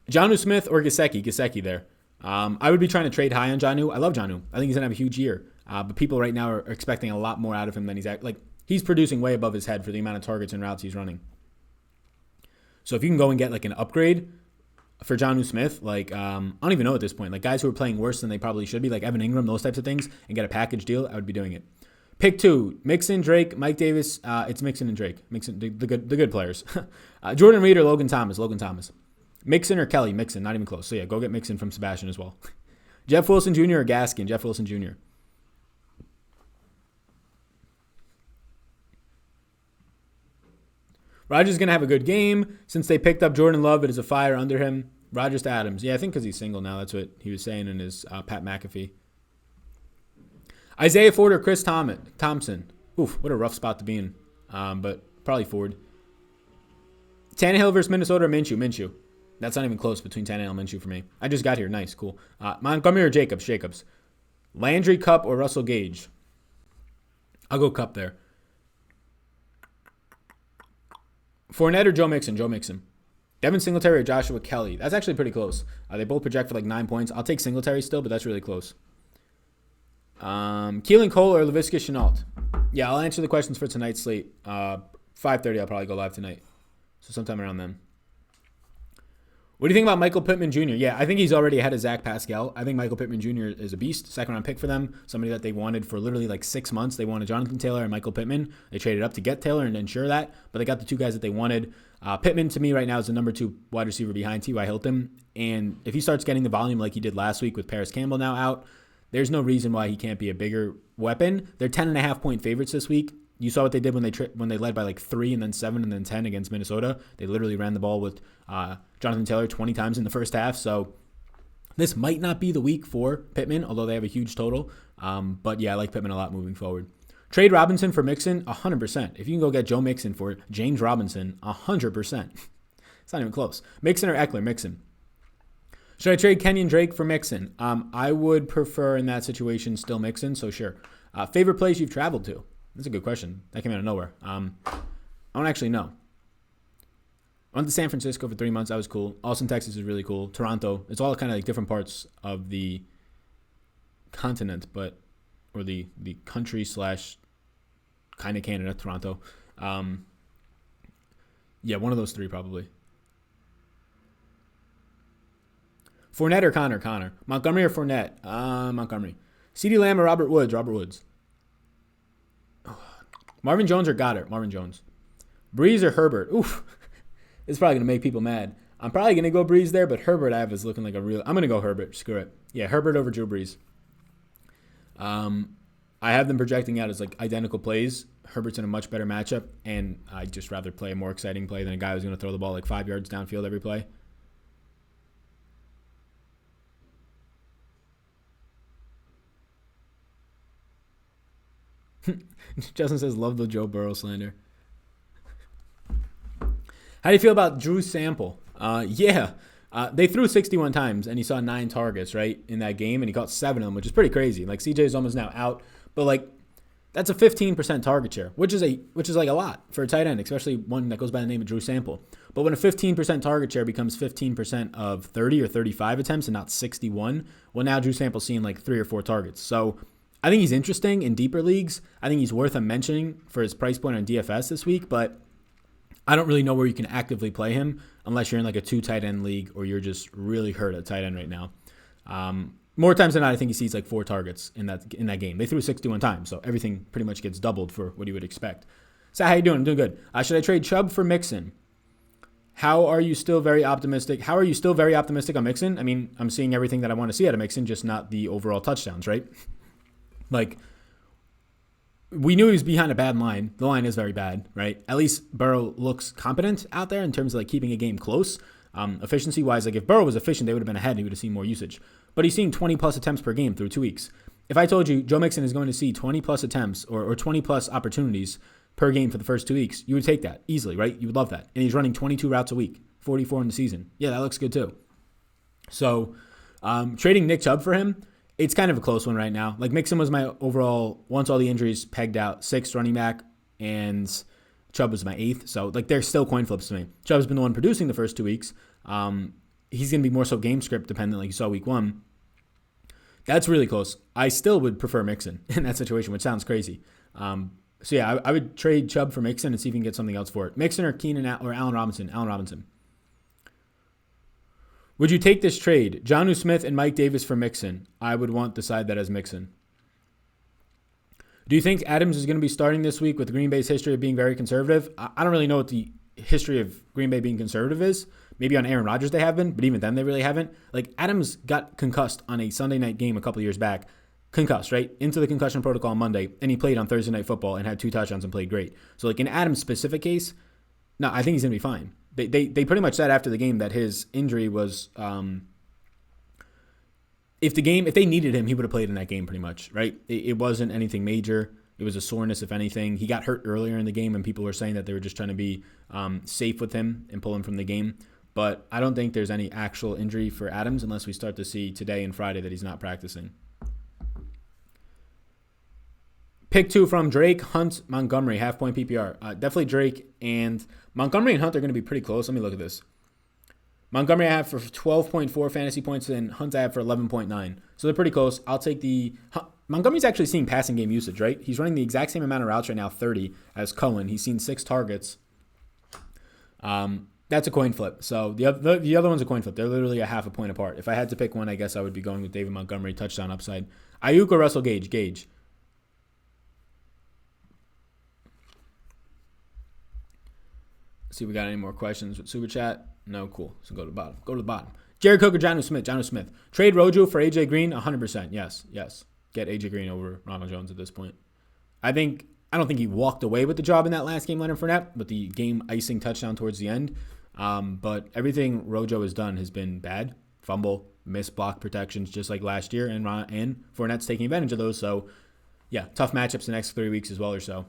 Speaker 1: Jonnu Smith or Gesicki? Gesicki there. I would be trying to trade high on Jonnu. I love Jonnu. I think he's going to have a huge year. But people right now are expecting a lot more out of him than he's producing way above his head for the amount of targets and routes he's running. So if you can go and get like an upgrade for Jonnu Smith, like I don't even know at this point, like guys who are playing worse than they probably should be, like Evan Ingram, those types of things, and get a package deal, I would be doing it. Pick 2, Mixon, Drake, Mike Davis. It's Mixon and Drake. Mixon, the good players. Jordan Reed or Logan Thomas? Logan Thomas. Mixon or Kelly? Mixon, not even close. So yeah, go get Mixon from Sebastian as well. Jeff Wilson Jr. or Gaskin? Jeff Wilson Jr. Rodgers is going to have a good game. Since they picked up Jordan Love, it is a fire under him. Rodgers to Adams. Yeah, I think because he's single now. That's what he was saying in his Pat McAfee. Isaiah Ford or Chris Thompson? Oof, what a rough spot to be in. But probably Ford. Tannehill versus Minnesota or Minshew? Minshew. That's not even close between Tannehill and Minshew for me. I just got here. Nice, cool. Montgomery or Jacobs? Jacobs. Landry, Kupp, or Russell Gage? I'll go Kupp there. Fournette or Joe Mixon? Joe Mixon. Devin Singletary or Joshua Kelly? That's actually pretty close. They both project for like 9 points. I'll take Singletary still, but that's really close. Keelan Cole or Laviska Shenault? Yeah, I'll answer the questions for tonight's slate. 5:30, I'll probably go live tonight. So sometime around then. What do you think about Michael Pittman Jr.? Yeah, I think he's already ahead of Zach Pascal. I think Michael Pittman Jr. is a beast. 2nd-round pick for them. Somebody that they wanted for literally like 6 months. They wanted Jonathan Taylor and Michael Pittman. They traded up to get Taylor and ensure that, but they got the 2 guys that they wanted. Pittman, to me, right now is the number 2 wide receiver behind T.Y. Hilton. And if he starts getting the volume like he did last week with Paris Campbell now out, there's no reason why he can't be a bigger weapon. They're 10.5-point favorites this week. You saw what they did when they led by like 3 and then 7 and then 10 against Minnesota. They literally ran the ball with Jonathan Taylor 20 times in the first half. So this might not be the week for Pittman, although they have a huge total. But yeah, I like Pittman a lot moving forward. Trade Robinson for Mixon, 100%. If you can go get Joe Mixon for James Robinson, 100%. It's not even close. Mixon or Eckler? Mixon. Should I trade Kenyon Drake for Mixon? I would prefer in that situation still Mixon, so sure. Favorite place you've traveled to? That's a good question. That came out of nowhere. I don't actually know. I went to San Francisco for 3 months. That was cool. Austin, Texas is really cool. Toronto. It's all kind of like different parts of the continent, or the country / kind of Canada, Toronto. Yeah, one of those 3 probably. Fournette or Connor? Connor. Montgomery or Fournette? Montgomery. CeeDee Lamb or Robert Woods? Robert Woods. Marvin Jones or Goddard? Marvin Jones. Breeze or Herbert? Oof. It's probably going to make people mad. I'm probably going to go Breeze there, but Herbert I have is looking like a real... I'm going to go Herbert. Screw it. Yeah, Herbert over Drew Brees. I have them projecting out as like identical plays. Herbert's in a much better matchup, and I'd just rather play a more exciting play than a guy who's going to throw the ball like 5 yards downfield every play. Justin says, love the Joe Burrow slander. How do you feel about Drew Sample? They threw 61 times, and he saw 9 targets, right, in that game, and he caught 7 of them, which is pretty crazy. Like, CJ is almost now out, but, like, that's a 15% target share, which is like a lot for a tight end, especially one that goes by the name of Drew Sample. But when a 15% target share becomes 15% of 30 or 35 attempts and not 61, well, now Drew Sample's seeing, like, 3 or 4 targets. So I think he's interesting in deeper leagues. I think he's worth a mentioning for his price point on DFS this week, but I don't really know where you can actively play him unless you're in like a 2 tight end league or you're just really hurt at tight end right now. More times than not, I think he sees like 4 targets in that game. They threw 61 times, so everything pretty much gets doubled for what you would expect. So how you doing? I'm doing good. Should I trade Chubb for Mixon? How are you still very optimistic? On Mixon? I mean, I'm seeing everything that I want to see out of Mixon, just not the overall touchdowns, right? Like, we knew he was behind a bad line. The line is very bad, right? At least Burrow looks competent out there in terms of like keeping a game close. Efficiency-wise, like if Burrow was efficient, they would have been ahead and he would have seen more usage. But he's seeing 20-plus attempts per game through 2 weeks. If I told you Joe Mixon is going to see 20-plus attempts or 20-plus opportunities per game for the first 2 weeks, you would take that easily, right? You would love that. And he's running 22 routes a week, 44 in the season. Yeah, that looks good too. So trading Nick Chubb for him, it's kind of a close one right now. Like Mixon was my overall, once all the injuries pegged out, 6th running back, and Chubb was my 8th. So like they're still coin flips to me. Chubb's been the one producing the first 2 weeks. He's going to be more so game script dependent like you saw week 1. That's really close. I still would prefer Mixon in that situation, which sounds crazy. So yeah, I would trade Chubb for Mixon and see if you can get something else for it. Mixon or Keenan or Allen Robinson. Allen Robinson. Would you take this trade, Jonnu Smith and Mike Davis for Mixon? I would want the side that has Mixon. Do you think Adams is going to be starting this week with Green Bay's history of being very conservative? I don't really know what the history of Green Bay being conservative is. Maybe on Aaron Rodgers they have been, but even then they really haven't. Like Adams got concussed on a Sunday night game a couple years back. Concussed, right? Into the concussion protocol on Monday, and he played on Thursday Night Football and had 2 touchdowns and played great. So like in Adams' specific case, no, I think he's going to be fine. They pretty much said after the game that his injury was, if they needed him, he would have played in that game pretty much, right? It wasn't anything major. It was a soreness, if anything. He got hurt earlier in the game, and people were saying that they were just trying to be safe with him and pull him from the game. But I don't think there's any actual injury for Adams unless we start to see today and Friday that he's not practicing. Pick 2 from Drake, Hunt, Montgomery, half-point PPR. Definitely Drake, and Montgomery and Hunt are going to be pretty close. Let me look at this. Montgomery I have for 12.4 fantasy points, and Hunt I have for 11.9. So they're pretty close. I'll take the... Montgomery's actually seeing passing game usage, right? He's running the exact same amount of routes right now, 30, as Cohen. He's seen 6 targets. That's a coin flip. So the other one's a coin flip. They're literally a half a point apart. If I had to pick one, I guess I would be going with David Montgomery, touchdown upside. Ayuk or Russell Gage? Gage. See if we got any more questions with Super Chat. No, cool. So go to the bottom. Jared Cook or Jonnu Smith? Jonnu Smith. Trade Rojo for AJ Green? 100%. Yes. Get AJ Green over Ronald Jones at this point. I don't think he walked away with the job in that last game, Leonard Fournette, but the game icing touchdown towards the end. But everything Rojo has done has been bad. Fumble, missed block protections, just like last year, and Fournette's taking advantage of those. So, yeah, tough matchups the next 3 weeks as well or so.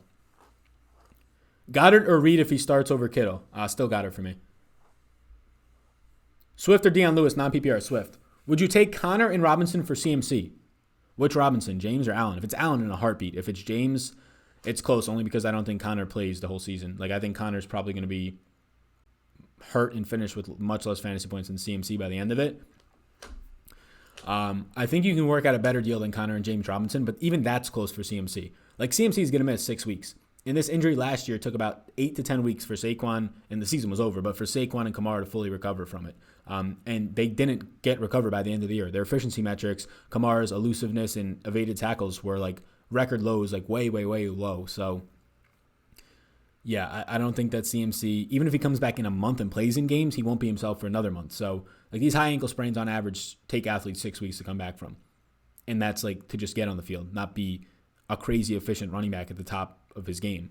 Speaker 1: Goddard or Reed if he starts over Kittle? Still Goddard for me. Swift or Deion Lewis, non-PPR, Swift. Would you take Connor and Robinson for CMC? Which Robinson, James or Allen? If it's Allen, in a heartbeat. If it's James, it's close only because I don't think Connor plays the whole season. Like I think Connor's probably going to be hurt and finish with much less fantasy points than CMC by the end of it. I think you can work out a better deal than Connor and James Robinson, but even that's close for CMC. Like CMC is going to miss 6 weeks. And this injury last year took about 8 to 10 weeks for Saquon, and the season was over, but for Saquon and Kamara to fully recover from it. And they didn't get recovered by the end of the year. Their efficiency metrics, Kamara's elusiveness and evaded tackles were like record lows, like way, way, way low. So, yeah, I don't think that CMC, even if he comes back in a month and plays in games, he won't be himself for another month. So, like these high ankle sprains on average take athletes 6 weeks to come back from. And that's like to just get on the field, not be a crazy efficient running back at the top of his game.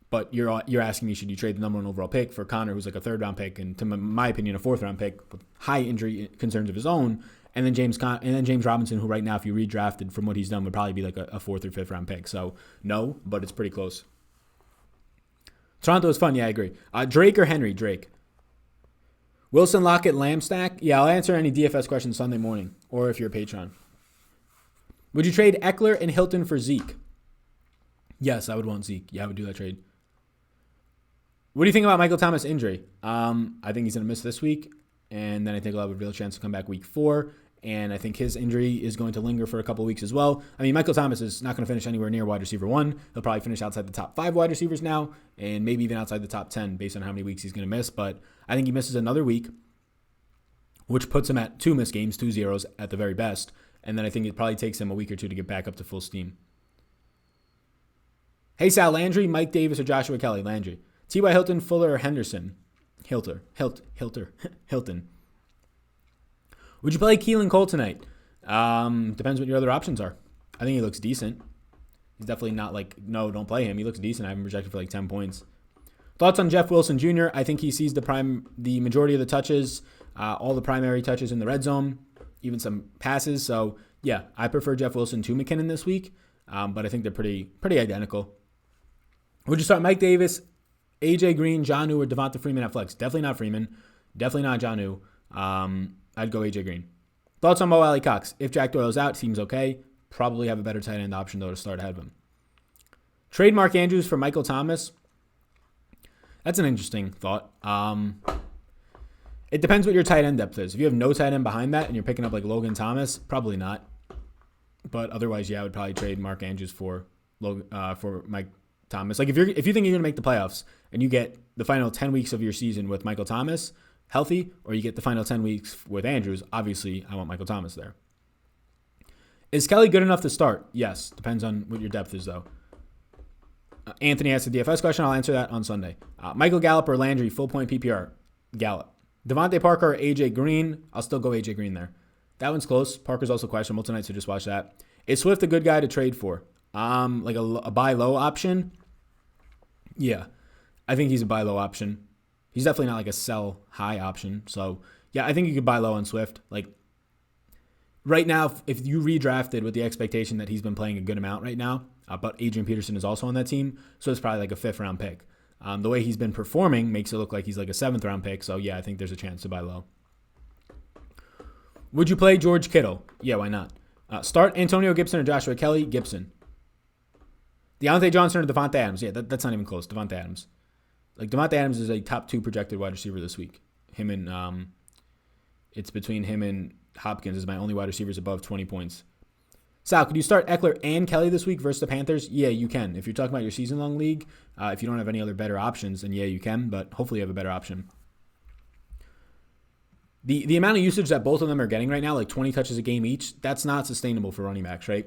Speaker 1: But you're asking me, should you trade the number 1 overall pick for Connor, who's like a 3rd round pick, and to my opinion, a 4th round pick with high injury concerns of his own, and then James Robinson, who right now, if you redrafted from what he's done, would probably be like a 4th or 5th round pick. So no, but it's pretty close. Toronto is fun. Yeah, I agree. Drake or Henry? Drake. Wilson, Lockett, Lamb stack? Yeah, I'll answer any DFS questions Sunday morning, or if you're a patron. Would you trade Eckler and Hilton for Zeke? Yes, I would want Zeke. Yeah, I would do that trade. What do you think about Michael Thomas' injury? I think he's going to miss this week, and then I think he'll have a real chance to come back week 4. and I think his injury is going to linger for a couple weeks as well. I mean, Michael Thomas is not going to finish anywhere near wide receiver 1. He'll probably finish outside the top 5 wide receivers now, and maybe even outside the top 10 based on how many weeks he's going to miss. But I think he misses another week, which puts him at 2 missed games, 2 zeros at the very best. And then I think it probably takes him a week or 2 to get back up to full steam. Hey, Sal, Landry, Mike Davis, or Joshua Kelly? Landry. T.Y. Hilton, Fuller, or Henderson? Hilton. Would you play Keelan Cole tonight? Depends what your other options are. I think he looks decent. He's definitely not like, no, don't play him. He looks decent. I have him projected for like 10 points. Thoughts on Jeff Wilson Jr.? I think he sees the majority of the touches, all the primary touches in the red zone, even some passes. So, yeah, I prefer Jeff Wilson to McKinnon this week, but I think they're pretty identical. Would you start Mike Davis, AJ Green, Jonnu, or Devonta Freeman at flex? Definitely not Freeman. Definitely not Jonnu. I'd go AJ Green. Thoughts on Mo Alley Cox? If Jack Doyle's out, seems okay. Probably have a better tight end option, though, to start ahead of him. Trade Mark Andrews for Michael Thomas. That's an interesting thought. It depends what your tight end depth is. If you have no tight end behind that and you're picking up like Logan Thomas, probably not. But otherwise, yeah, I would probably trade Mark Andrews for Mike Thomas. Like if you think you're going to make the playoffs and you get the final 10 weeks of your season with Michael Thomas healthy, or you get the final 10 weeks with Andrews, obviously I want Michael Thomas there. Is Kelly good enough to start? Yes. Depends on what your depth is, though. Anthony asked the DFS question. I'll answer that on Sunday. Michael Gallup or Landry, full point PPR. Gallup. Devontae Parker or AJ Green. I'll still go AJ Green there. That one's close. Parker's also questionable tonight, so just watch that. Is Swift a good guy to trade for? Like a buy low option? Yeah. I think he's a buy low option. He's definitely not like a sell high option. So, yeah, I think you could buy low on Swift. Like, right now, if you redrafted with the expectation that he's been playing a good amount right now, but Adrian Peterson is also on that team, so it's probably like a 5th round pick. The way he's been performing makes it look like he's like a 7th round pick. So, yeah, I think there's a chance to buy low. Would you play George Kittle? Yeah, why not? Start Antonio Gibson or Joshua Kelly? Gibson. Deante Johnson or Devontae Adams? Yeah, that's not even close. Devontae Adams. Like, Devontae Adams is a top 2 projected wide receiver this week. It's between him and Hopkins is my only wide receivers above 20 points. Sal, could you start Eckler and Kelly this week versus the Panthers? Yeah, you can. If you're talking about your season-long league, if you don't have any other better options, then yeah, you can, but hopefully you have a better option. The amount of usage that both of them are getting right now, like 20 touches a game each, that's not sustainable for running backs, right?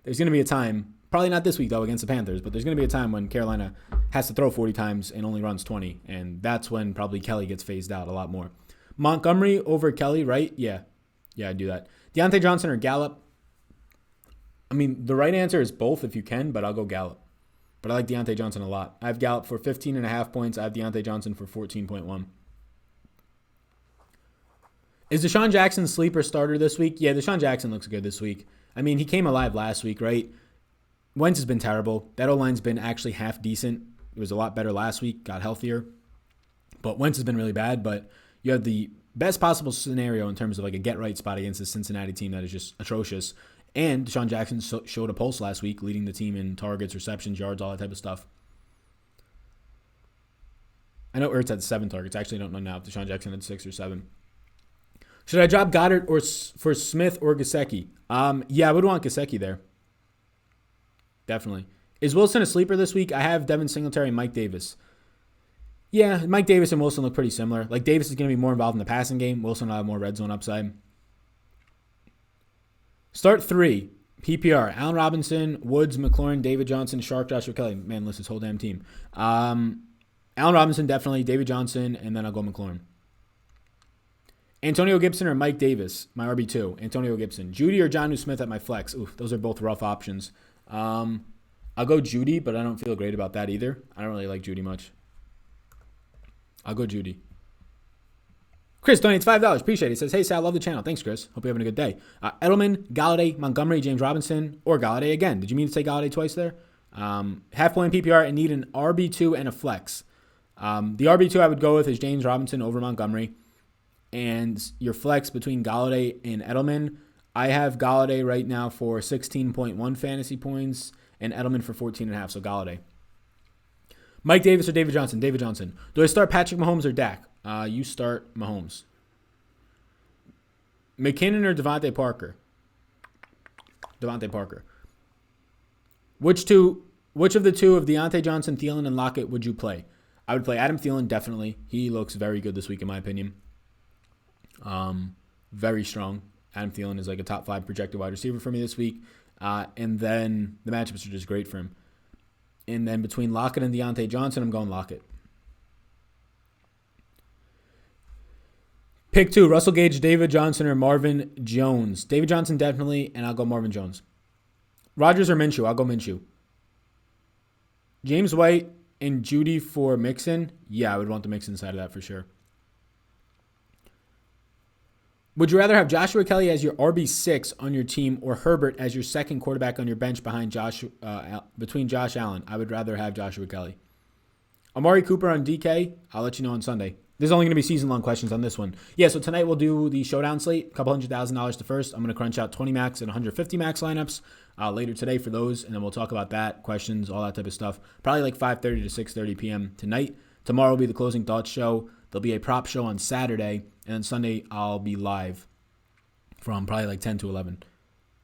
Speaker 1: There's going to be a time, probably not this week, though, against the Panthers, but there's going to be a time when Carolina has to throw 40 times and only runs 20, and that's when probably Kelly gets phased out a lot more. Montgomery over Kelly, right? Yeah, I'd do that. Deante Johnson or Gallup? I mean, the right answer is both if you can, but I'll go Gallup. But I like Deante Johnson a lot. I have Gallup for 15.5 points. I have Deante Johnson for 14.1. Is Deshaun Jackson sleeper starter this week? Yeah, Deshaun Jackson looks good this week. I mean, he came alive last week, right? Wentz has been terrible. That O-line's been actually half decent. It was a lot better last week, got healthier. But Wentz has been really bad, but you have the best possible scenario in terms of like a get-right spot against the Cincinnati team that is just atrocious. And Deshaun Jackson showed a pulse last week, leading the team in targets, receptions, yards, all that type of stuff. I know Ertz had 7 targets. I actually don't know now if Deshaun Jackson had 6 or 7. Should I drop Goddard for Smith or Gesicki? Yeah, I would want Gesicki there. Definitely. Is Wilson a sleeper this week? I have Devin Singletary and Mike Davis. Yeah, Mike Davis and Wilson look pretty similar. Like, Davis is going to be more involved in the passing game. Wilson will have more red zone upside. Start 3. PPR. Allen Robinson, Woods, McLaurin, David Johnson, Shark, Joshua Kelly. Man, list this whole damn team. Allen Robinson, definitely. David Johnson, and then I'll go McLaurin. Antonio Gibson or Mike Davis, my RB2. Antonio Gibson. Judy or Jonnu Smith at my flex. Oof, those are both rough options. I'll go Judy, but I don't feel great about that either. I don't really like Judy much. I'll go Judy. Chris donates $5. Appreciate it. He says, hey, Sal, love the channel. Thanks, Chris. Hope you're having a good day. Edelman, Galladay, Montgomery, James Robinson, or Galladay again. Did you mean to say Galladay twice there? Half point PPR and need an RB2 and a flex. The RB2 I would go with is James Robinson over Montgomery. And your flex between Galladay and Edelman, I have Galladay right now for 16.1 fantasy points and Edelman for 14.5, so Galladay. Mike Davis or David Johnson? David Johnson. Do I start Patrick Mahomes or Dak? You start Mahomes. McKinnon or Devontae Parker? Devontae Parker. Which of the two of Deante Johnson, Thielen, and Lockett would you play? I would play Adam Thielen, definitely. He looks very good this week, in my opinion. Very strong. Adam Thielen is like a top 5 projected wide receiver for me this week. And then the matchups are just great for him. And then between Lockett and Deante Johnson, I'm going Lockett. Pick 2, Russell Gage, David Johnson, or Marvin Jones. David Johnson, definitely, and I'll go Marvin Jones. Rodgers or Minshew? I'll go Minshew. James White and Judy for Mixon? Yeah, I would want the Mixon side of that for sure. Would you rather have Joshua Kelly as your RB6 on your team or Herbert as your second quarterback on your bench between Josh Allen? I would rather have Joshua Kelly. Amari Cooper on DK? I'll let you know on Sunday. There's only going to be season-long questions on this one. Yeah, so tonight we'll do the showdown slate, a couple $100,000 to first. I'm going to crunch out 20 max and 150 max lineups later today for those, and then we'll talk about that, questions, all that type of stuff. Probably like 5:30 to 6:30 p.m. tonight. Tomorrow will be the closing thoughts show. There'll be a prop show on Saturday, and then Sunday I'll be live from probably like 10 to 11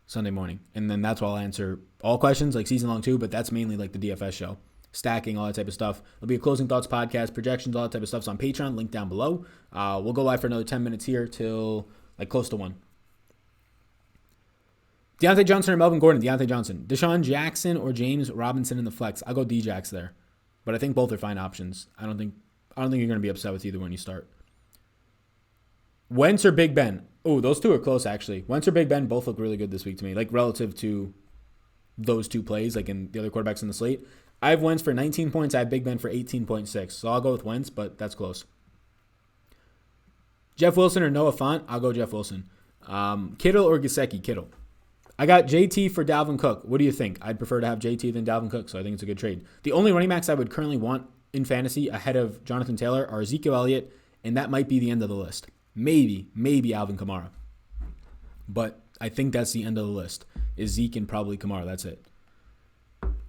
Speaker 1: Sunday morning. And then that's where I'll answer all questions, like season-long too, but that's mainly like the DFS show. Stacking, all that type of stuff. There'll be a closing thoughts podcast, projections, all that type of stuff's on Patreon, link down below. We'll go live for another 10 minutes here till like close to 1. Deante Johnson or Melvin Gordon? Deante Johnson. Deshaun Jackson or James Robinson in the flex? I'll go D-Jax there. But I think both are fine options. I don't think you're going to be upset with either when you start. Wentz or Big Ben? Oh, those two are close actually. Wentz or Big Ben both look really good this week to me, like relative to those two plays, like in the other quarterbacks in the slate. I have Wentz for 19 points. I have Big Ben for 18.6. So I'll go with Wentz, but that's close. Jeff Wilson or Noah Fant? I'll go Jeff Wilson. Kittle or Gesicki? Kittle. I got JT for Dalvin Cook. What do you think? I'd prefer to have JT than Dalvin Cook, so I think it's a good trade. The only running backs I would currently want in fantasy ahead of Jonathan Taylor are Ezekiel Elliott, and that might be the end of the list. Maybe Alvin Kamara. But I think that's the end of the list, is Zeke and probably Kamara. That's it.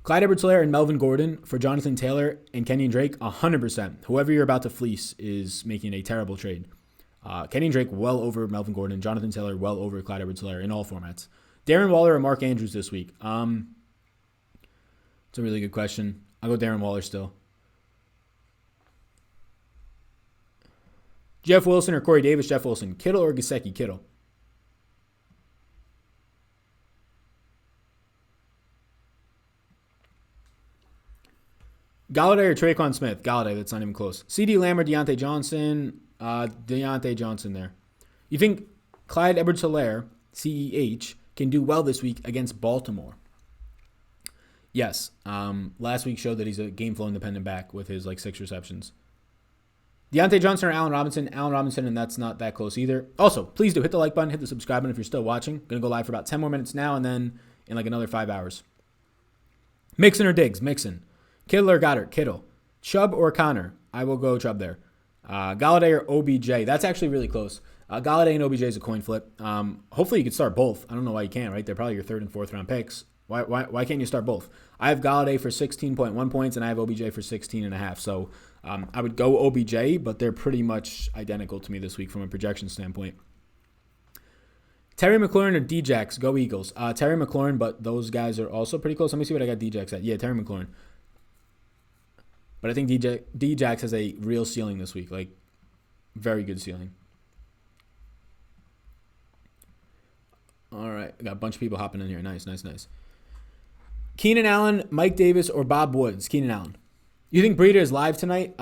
Speaker 1: Clyde Edwards-Helaire and Melvin Gordon for Jonathan Taylor and Kenyon Drake, 100%. Whoever you're about to fleece is making a terrible trade. Kenyon Drake well over Melvin Gordon. Jonathan Taylor well over Clyde Edwards-Helaire in all formats. Darren Waller or Mark Andrews this week? It's a really good question. I'll go Darren Waller still. Jeff Wilson or Corey Davis? Jeff Wilson. Kittle or Gesicki? Kittle. Galladay or Traquan Smith? Galladay, that's not even close. CeeDee Lamb or Deante Johnson? Deante Johnson there. You think Clyde Edwards-Helaire, CEH, can do well this week against Baltimore? Yes. Last week showed that he's a game flow independent back with his like 6 receptions. Deante Johnson or Allen Robinson? Allen Robinson, and that's not that close either. Also, please do hit the like button, hit the subscribe button if you're still watching. Going to go live for about 10 more minutes now and then in like another 5 hours. Mixon or Diggs? Mixon. Kittle or Goddard? Kittle. Chubb or Connor? I will go Chubb there. Galladay or OBJ? That's actually really close. Galladay and OBJ is a coin flip. Hopefully you could start both. I don't know why you can't, right? They're probably your 3rd and 4th round picks. Why can't you start both? I have Galladay for 16.1 points and I have OBJ for 16.5. So I would go OBJ, but they're pretty much identical to me this week from a projection standpoint. Terry McLaurin or D-Jax? Go Eagles. Terry McLaurin, but those guys are also pretty close. Let me see what I got D-Jax at. Yeah, Terry McLaurin. But I think D-Jax has a real ceiling this week, like very good ceiling. All right, I got a bunch of people hopping in here. Nice. Keenan Allen, Mike Davis, or Bob Woods? Keenan Allen. You think Breida is live tonight?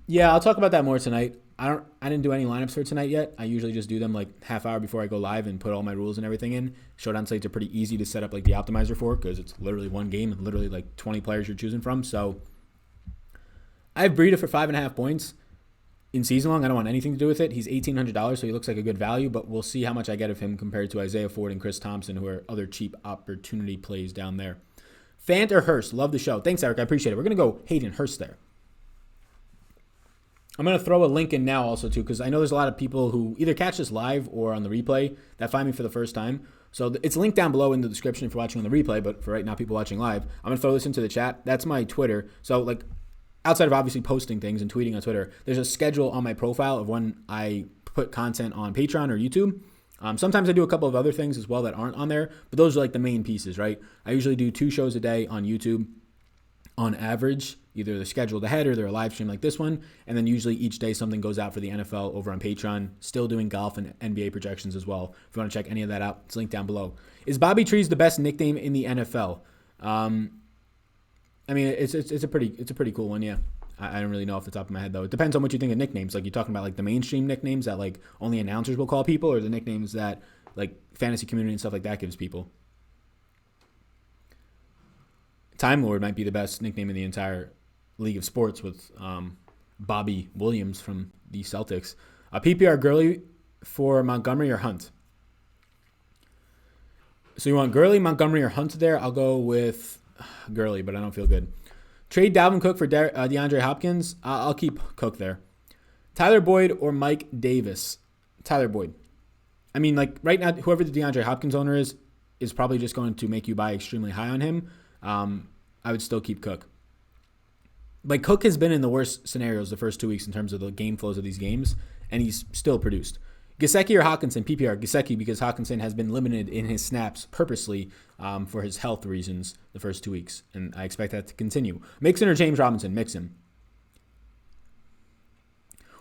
Speaker 1: Yeah, I'll talk about that more tonight. I didn't do any lineups for tonight yet. I usually just do them like half hour before I go live and put all my rules and everything in. Showdown slates are pretty easy to set up like the optimizer for because it's literally one game and literally like 20 players you're choosing from. So I have Breida for 5.5 points in season long. I don't want anything to do with it. He's $1,800, so he looks like a good value, but we'll see how much I get of him compared to Isaiah Ford and Chris Thompson, who are other cheap opportunity plays down there. Fant or Hurst? Love the show. Thanks, Eric. I appreciate it. We're going to go Hayden Hurst there. I'm going to throw a link in now also, too, because I know there's a lot of people who either catch this live or on the replay that find me for the first time. So it's linked down below in the description if you're watching on the replay, but for right now, people watching live, I'm going to throw this into the chat. That's my Twitter. So, like, outside of obviously posting things and tweeting on Twitter, there's a schedule on my profile of when I put content on Patreon or YouTube. Sometimes I do a couple of other things as well that aren't on there, but those are like the main pieces, right? I usually do 2 shows a day on YouTube on average. Either they're scheduled ahead or they're a live stream like this one. And then usually each day something goes out for the NFL over on Patreon. Still doing golf and NBA projections as well. If you want to check any of that out, it's linked down below. Is Bobby Trees the best nickname in the NFL? I mean, it's a pretty cool one, yeah. I don't really know off the top of my head, though. It depends on what you think of nicknames. Like, you're talking about, like, the mainstream nicknames that, like, only announcers will call people, or the nicknames that, like, fantasy community and stuff like that gives people. Time Lord might be the best nickname in the entire league of sports with Bobby Williams from the Celtics. PPR Gurley for Montgomery or Hunt? So you want Gurley, Montgomery, or Hunt there? I'll go with Gurley, but I don't feel good. Trade Dalvin Cook for DeAndre Hopkins. I'll keep Cook there. Tyler Boyd or Mike Davis? Tyler Boyd. I mean, like, right now, whoever the DeAndre Hopkins owner is probably just going to make you buy extremely high on him. I would still keep Cook. Like, Cook has been in the worst scenarios the first 2 weeks in terms of the game flows of these games, and he's still produced. Gesicki or Hawkinson? PPR. Gesicki, because Hawkinson has been limited in his snaps purposely for his health reasons the first 2 weeks, and I expect that to continue. Mixon or James Robinson? Mixon.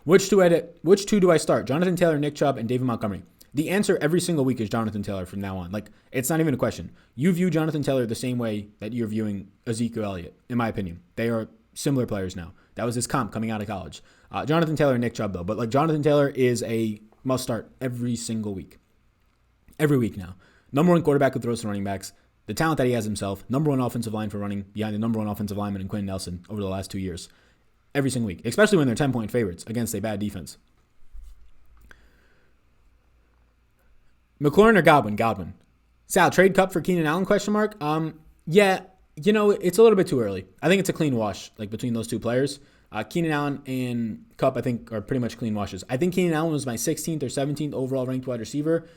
Speaker 1: Which two do I start? Jonathan Taylor, Nick Chubb, and David Montgomery. The answer every single week is Jonathan Taylor from now on. Like, it's not even a question. You view Jonathan Taylor the same way that you're viewing Ezekiel Elliott, in my opinion. They are similar players now. That was his comp coming out of college. Jonathan Taylor and Nick Chubb, though. But, like, Jonathan Taylor is a must start every single week. Every week now. Number 1 quarterback who throws to running backs. The talent that he has himself. Number 1 offensive line for running behind the number 1 offensive lineman in Quentin Nelson over the last 2 years. Every single week. Especially when they're 10-point favorites against a bad defense. Mclaren or Godwin? Godwin. Sal, trade Cup for Keenan Allen, question mark? Yeah, you know, it's a little bit too early. I think it's a clean wash, like, between those two players. Keenan Allen and Cup, I think, are pretty much clean washes. I think Keenan Allen was my 16th or 17th overall ranked wide receiver,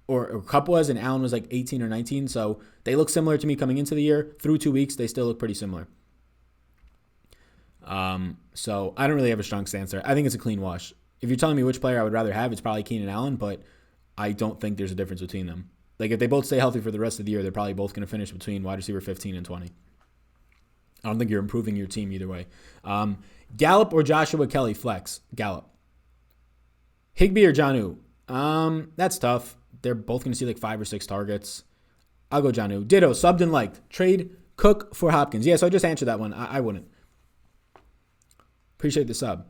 Speaker 1: or Cup was, and Allen was like 18 or 19. So they look similar to me coming into the year. Through 2 weeks, they still look pretty similar. So I don't really have a strong stance there. I think it's a clean wash. If you're telling me which player I would rather have, it's probably Keenan Allen, but I don't think there's a difference between them. Like, if they both stay healthy for the rest of the year, they're probably both going to finish between wide receiver 15 and 20. I don't think you're improving your team either way. Gallup or Joshua Kelly flex? Gallup. Higbee or Jonnu? That's tough. They're both going to see like 5 or 6 targets. I'll go Jonnu. Ditto, subbed and liked. Trade Cook for Hopkins. Yeah, so I just answered that one. I wouldn't. Appreciate the sub.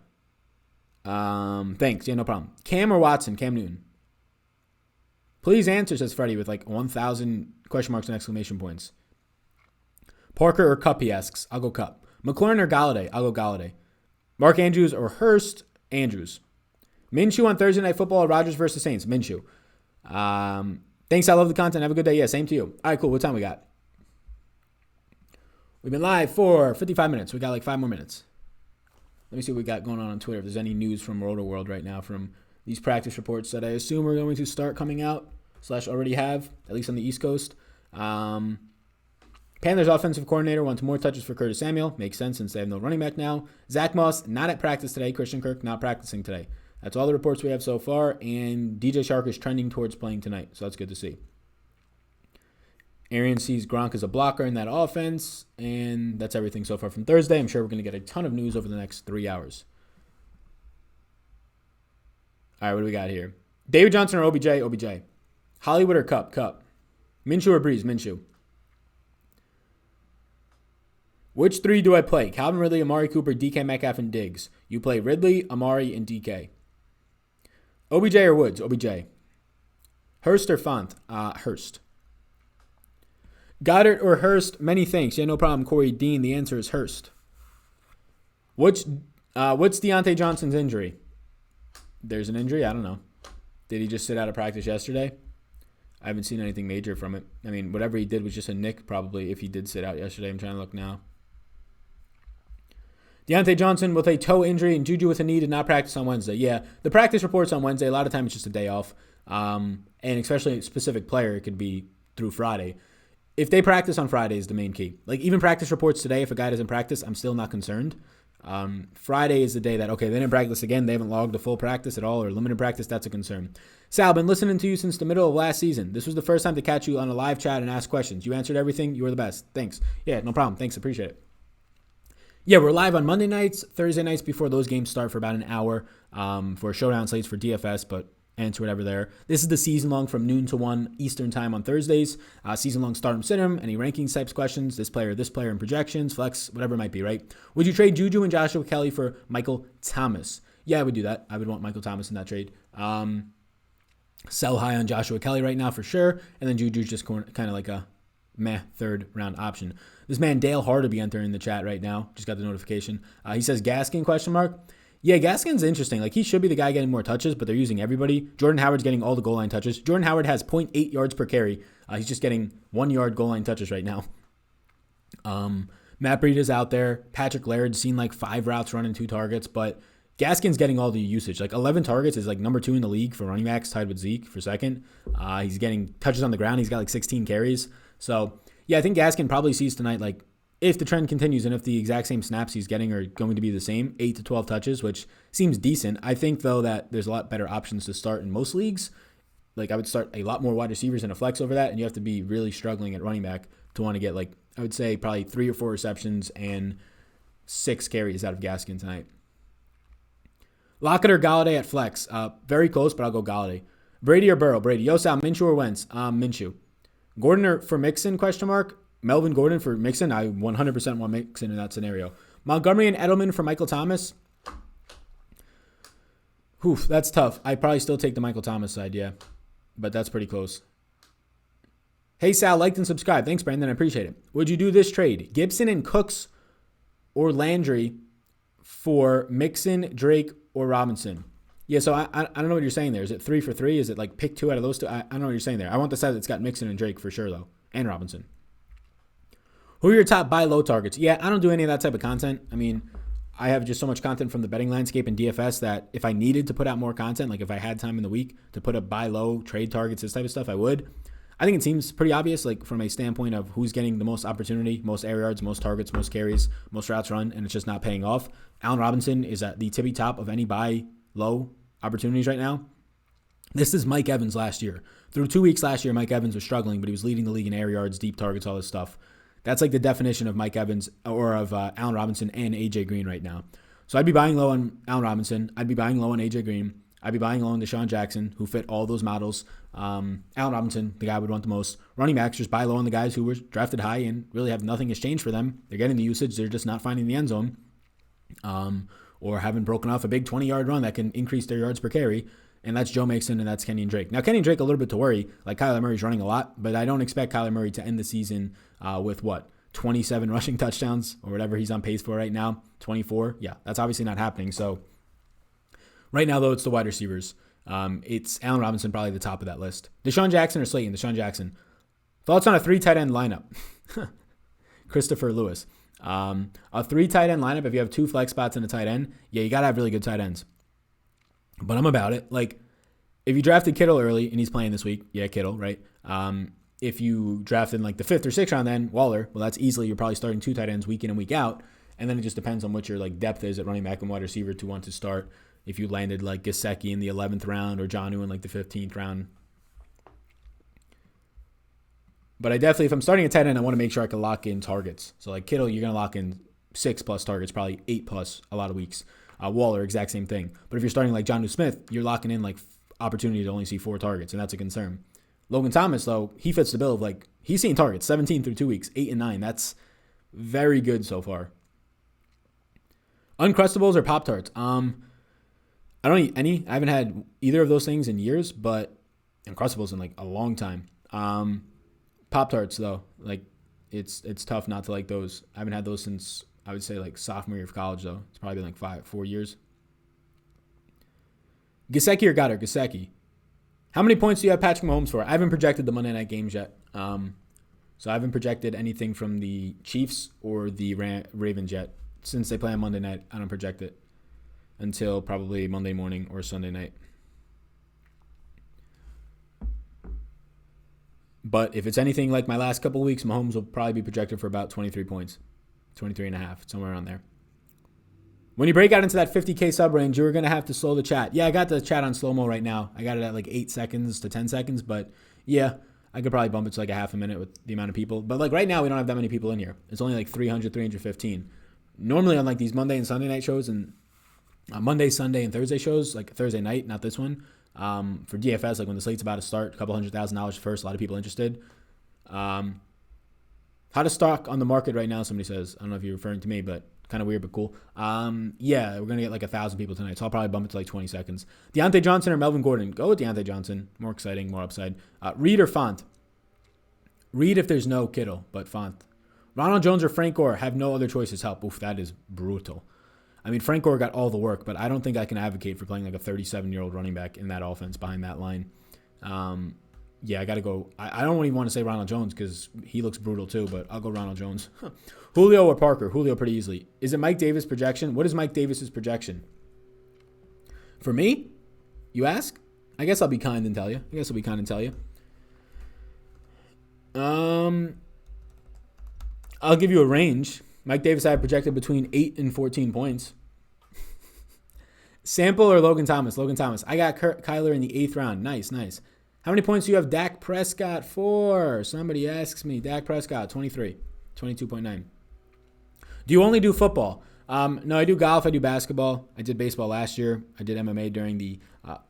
Speaker 1: Thanks. Yeah, no problem. Cam or Watson? Cam Newton. Please answer, says Freddie, with like 1,000 question marks and exclamation points. Parker or Cup, he asks. I'll go Cup. McLaurin or Galladay? I'll go Galladay. Mark Andrews or Hurst? Andrews. Minshew on Thursday Night Football or Rodgers versus Saints? Minshew. Thanks, I love the content. Have a good day. Yeah, same to you. All right, cool. What time we got? We've been live for 55 minutes. We got like 5 more minutes. Let me see what we got going on Twitter. If there's any news from Roto World right now from these practice reports that I assume are going to start coming out / already have, at least on the East Coast. Panthers offensive coordinator wants more touches for Curtis Samuel. Makes sense since they have no running back now. Zach Moss, not at practice today. Christian Kirk, not practicing today. That's all the reports we have so far. And DJ Shark is trending towards playing tonight, so that's good to see. Arian sees Gronk as a blocker in that offense. And that's everything so far from Thursday. I'm sure we're going to get a ton of news over the next 3 hours. All right, what do we got here? David Johnson or OBJ? OBJ. Hollywood or Cup? Cup. Minshew or Breeze? Minshew. Which 3 do I play? Calvin Ridley, Amari Cooper, DK Metcalf, and Diggs. You play Ridley, Amari, and DK. OBJ or Woods? OBJ. Hurst or Font? Hurst. Goddard or Hurst? Many thanks. Yeah, no problem. Corey Dean. The answer is Hurst. What's Deante Johnson's injury? There's an injury? I don't know. Did he just sit out of practice yesterday? I haven't seen anything major from it. I mean, whatever he did was just a nick, probably, if he did sit out yesterday. I'm trying to look now. Deante Johnson with a toe injury and Juju with a knee did not practice on Wednesday. Yeah, the practice reports on Wednesday, a lot of times it's just a day off. And especially a specific player, it could be through Friday. If they practice on Friday is the main key. Like, even practice reports today, if a guy doesn't practice, I'm still not concerned. Friday is the day that, okay, they didn't practice again. They haven't logged a full practice at all or limited practice. That's a concern. Sal, been listening to you since the middle of last season. This was the first time to catch you on a live chat and ask questions. You answered everything. You were the best. Thanks. Yeah, no problem. Thanks. Appreciate it. Yeah, we're live on Monday nights, Thursday nights before those games start for about an hour for showdown slates for DFS, but answer whatever there. This is the season long from noon to 1 Eastern time on Thursdays. Season long start 'em, sit 'em, any rankings types questions, this player, and projections, flex, whatever it might be, right? Would you trade Juju and Joshua Kelly for Michael Thomas? Yeah, I would do that. I would want Michael Thomas in that trade. Sell high on Joshua Kelly right now for sure, and then Juju's just kind of like a meh third round option. This man Dale Harderby entering the chat right now. Just got the notification. He says Gaskin question mark. Yeah, Gaskin's interesting. Like, he should be the guy getting more touches, but they're using everybody. Jordan Howard's getting all the goal line touches. Jordan Howard has 0.8 yards per carry. He's just getting 1 yard goal line touches right now. Matt Breida's out there. Patrick Laird's seen like 5 routes running 2 targets, but Gaskin's getting all the usage. Like 11 targets is like number 2 in the league for running backs, tied with Zeke for second. He's getting touches on the ground. He's got like 16 carries. So, yeah, I think Gaskin probably sees tonight, like, if the trend continues and if the exact same snaps he's getting are going to be the same, 8 to 12 touches, which seems decent. I think, though, that there's a lot better options to start in most leagues. Like, I would start a lot more wide receivers in a flex over that, and you have to be really struggling at running back to want to get, like, I would say probably 3 or 4 receptions and 6 carries out of Gaskin tonight. Lockett or Galladay at flex? Very close, but I'll go Galladay. Brady or Burrow? Brady. Yo, Sal, Minshew or Wentz? Minshew. Gordon or for Mixon, question mark? Melvin Gordon for Mixon. I 100% want Mixon in that scenario. Montgomery and Edelman for Michael Thomas. That's tough. I'd probably still take the Michael Thomas side, yeah. But that's pretty close. Hey, Sal, liked and subscribed. Thanks, Brandon. I appreciate it. Would you do this trade? Gibson and Cooks or Landry for Mixon, Drake, or Robinson? Yeah, so I don't know what you're saying there. Is it 3 for 3? Is it like pick 2 out of those 2? I don't know what you're saying there. I want the side that's got Mixon and Drake for sure, though, and Robinson. Who are your top buy low targets? Yeah, I don't do any of that type of content. I mean, I have just so much content from the betting landscape and DFS that if I needed to put out more content, like if I had time in the week to put up buy low, trade targets, this type of stuff, I would. I think it seems pretty obvious, like from a standpoint of who's getting the most opportunity, most air yards, most targets, most carries, most routes run, and it's just not paying off. Allen Robinson is at the tippy top of any buy low opportunities right now. This is Mike Evans last year. Through 2 weeks last year, Mike Evans was struggling, but he was leading the league in air yards, deep targets, all this stuff. That's like the definition of Mike Evans or of Allen Robinson and A.J. Green right now. So I'd be buying low on Allen Robinson. I'd be buying low on A.J. Green. I'd be buying low on Deshaun Jackson, who fit all those models. Allen Robinson, the guy I would want the most. Running backs, just buy low on the guys who were drafted high and really have nothing has changed for them. They're getting the usage. They're just not finding the end zone. Or haven't broken off a big 20-yard run that can increase their yards per carry. And that's Joe Mixon, and that's Kenyon Drake. Now, Kenyon Drake, a little bit to worry. Like, Kyler Murray's running a lot, but I don't expect Kyler Murray to end the season with, 27 rushing touchdowns or whatever he's on pace for right now. 24. Yeah, that's obviously not happening. So, right now, though, it's the wide receivers. It's Allen Robinson, probably the top of that list. Deshaun Jackson or Slayton? Deshaun Jackson. Thoughts on a 3 tight end lineup? Christopher Lewis. A 3 tight end lineup, if you have 2 flex spots and a tight end, yeah, you got to have really good tight ends. But I'm about it. Like, if you drafted Kittle early and he's playing this week, yeah, Kittle, right? If you drafted in like the 5th or 6th round, then Waller, well, that's easily, you're probably starting 2 tight ends week in and week out. And then it just depends on what your like depth is at running back and wide receiver to want to start. If you landed like Gesicki in the 11th round or Jonnu in like the 15th round. But I definitely, if I'm starting a tight end, I want to make sure I can lock in targets. So like Kittle, you're going to lock in 6+ targets, probably 8+ a lot of weeks. Waller, exact same thing. But if you're starting like Jonnu Smith, you're locking in like opportunity to only see 4 targets, and that's a concern. Logan Thomas, though, he fits the bill of like, he's seeing targets, 17 through 2 weeks, 8 and 9. That's very good so far. Uncrustables or Pop-Tarts? I don't eat any. I haven't had either of those things in years, but Uncrustables in like a long time. Pop-Tarts, though, like it's tough not to like those. I haven't had those since, I would say, like sophomore year of college, though. It's probably been like 4 years. Gesicki or Goddard? Gesicki. How many points do you have Patrick Mahomes for? I haven't projected the Monday night games yet. So I haven't projected anything from the Chiefs or the Ravens yet. Since they play on Monday night, I don't project it until probably Monday morning or Sunday night. But if it's anything like my last couple of weeks, Mahomes will probably be projected for about 23 points. 23 and a half, somewhere around there. When you break out into that 50K sub range, you're going to have to slow the chat. Yeah, I got the chat on slow-mo right now. I got it at like 8 seconds to 10 seconds, but yeah, I could probably bump it to like a half a minute with the amount of people. But like right now, we don't have that many people in here. It's only like 300, 315. Normally on like these Monday and Sunday night shows and Monday, Sunday, and Thursday shows, like Thursday night, not this one, for DFS, like when the slate's about to start, a couple $100,000 first, a lot of people interested. How to stock on the market right now, somebody says. I don't know if you're referring to me, but kind of weird, but cool. Yeah, we're going to get like 1,000 people tonight, so I'll probably bump it to like 20 seconds. Deante Johnson or Melvin Gordon? Go with Deante Johnson. More exciting, more upside. Reed or Font? Reed if there's no Kittle, but Font. Ronald Jones or Frank Gore? Have no other choices help. Oof, that is brutal. I mean, Frank Gore got all the work, but I don't think I can advocate for playing like a 37-year-old running back in that offense behind that line. Yeah, I got to go. I don't even want to say Ronald Jones because he looks brutal too, but I'll go Ronald Jones. Julio or Parker? Julio pretty easily. Is it Mike Davis' projection? What is Mike Davis' projection? For me, you ask? I guess I'll be kind and tell you. I'll give you a range. Mike Davis I have projected between 8 and 14 points. Sample or Logan Thomas? Logan Thomas. I got Kyler in the 8th round. Nice. How many points do you have Dak Prescott for? Somebody asks me. Dak Prescott, 23. 22.9. Do you only do football? No, I do golf. I do basketball. I did baseball last year. I did MMA during the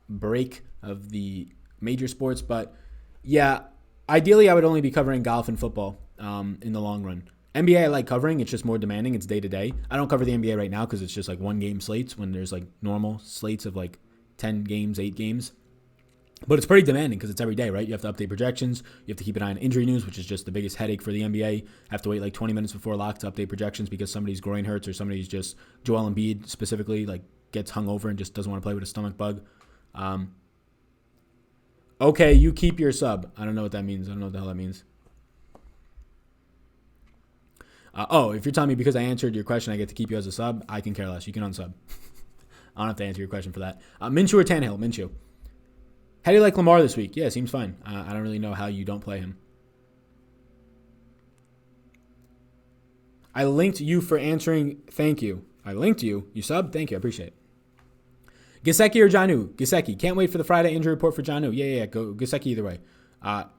Speaker 1: break of the major sports. But, yeah, ideally I would only be covering golf and football in the long run. NBA I like covering. It's just more demanding. It's day-to-day. I don't cover the NBA right now because it's just like one-game slates when there's like normal slates of like 10 games, 8 games. But it's pretty demanding because it's every day, right? You have to update projections. You have to keep an eye on injury news, which is just the biggest headache for the NBA. Have to wait like 20 minutes before lock to update projections because somebody's groin hurts or somebody's just, Joel Embiid specifically, like gets hung over and just doesn't want to play with a stomach bug. Okay, you keep your sub. I don't know what that means. I don't know what the hell that means. If you're telling me because I answered your question, I get to keep you as a sub, I can care less. You can unsub. I don't have to answer your question for that. Minshew or Tannehill? Minshew. How do you like Lamar this week? Yeah, seems fine. I don't really know how you don't play him. I linked you for answering. Thank you. I linked you. You sub? Thank you. I appreciate it. Gesicki or Jonnu? Gesicki. Can't wait for the Friday injury report for Jonnu. Yeah. Go Gesicki either way.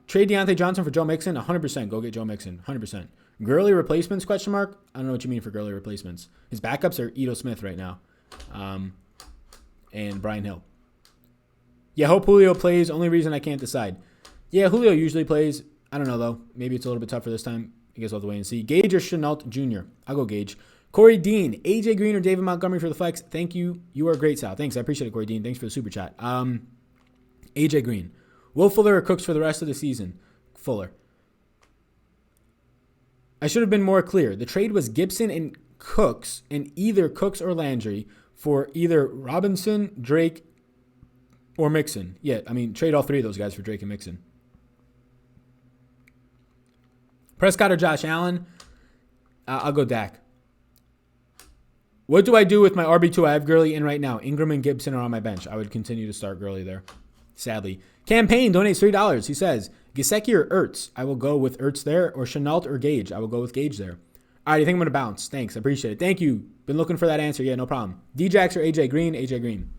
Speaker 1: Trade Deante Johnson for Joe Mixon? 100%. Go get Joe Mixon. 100%. Gurley replacements, question mark? I don't know what you mean for Gurley replacements. His backups are Edo Smith right now. And Brian Hill. Yeah, hope Julio plays. Only reason I can't decide. Yeah, Julio usually plays. I don't know, though. Maybe it's a little bit tougher this time. I guess I'll have to wait and see. Gage or Chenault Jr.? I'll go Gage. Corey Dean. AJ Green or David Montgomery for the flex? Thank you. You are great, Sal. Thanks. I appreciate it, Corey Dean. Thanks for the super chat. AJ Green. Will Fuller or Cooks for the rest of the season? Fuller. I should have been more clear. The trade was Gibson and Cooks, and either Cooks or Landry for either Robinson, Drake, or Mixon. Yeah, I mean, trade all three of those guys for Drake and Mixon. Prescott or Josh Allen? I'll go Dak. What do I do with my RB2? I have Gurley in right now. Ingram and Gibson are on my bench. I would continue to start Gurley there, sadly. Campaign donates $3. He says, Gesicki or Ertz? I will go with Ertz there, or Chenault or Gage? I will go with Gage there. All right, I think I'm going to bounce. Thanks. I appreciate it. Thank you. Been looking for that answer. Yeah, no problem. Djax or AJ Green? AJ Green.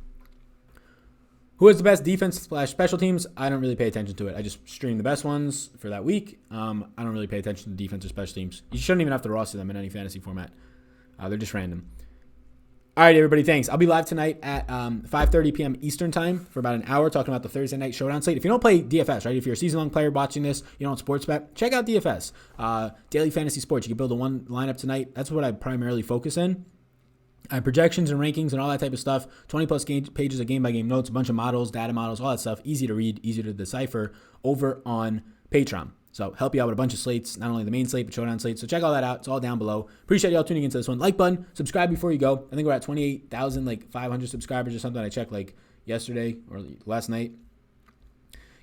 Speaker 1: Who has the best defense / special teams? I don't really pay attention to it. I just stream the best ones for that week. I don't really pay attention to defense or special teams. You shouldn't even have to roster them in any fantasy format. They're just random. All right, everybody, thanks. I'll be live tonight at 5:30 p.m. Eastern time for about an hour talking about the Thursday night showdown slate. If you don't play DFS, right, if you're a season-long player watching this, you don't sports bet, check out DFS. Daily Fantasy Sports. You can build a one lineup tonight. That's what I primarily focus in. I have projections and rankings and all that type of stuff. 20-plus pages of game-by-game notes, a bunch of models, data models, all that stuff. Easy to read, easy to decipher over on Patreon. So help you out with a bunch of slates, not only the main slate, but showdown slates. So check all that out. It's all down below. Appreciate y'all tuning into this one. Like button, subscribe before you go. I think we're at 28,500 subscribers or something. I checked like yesterday or last night.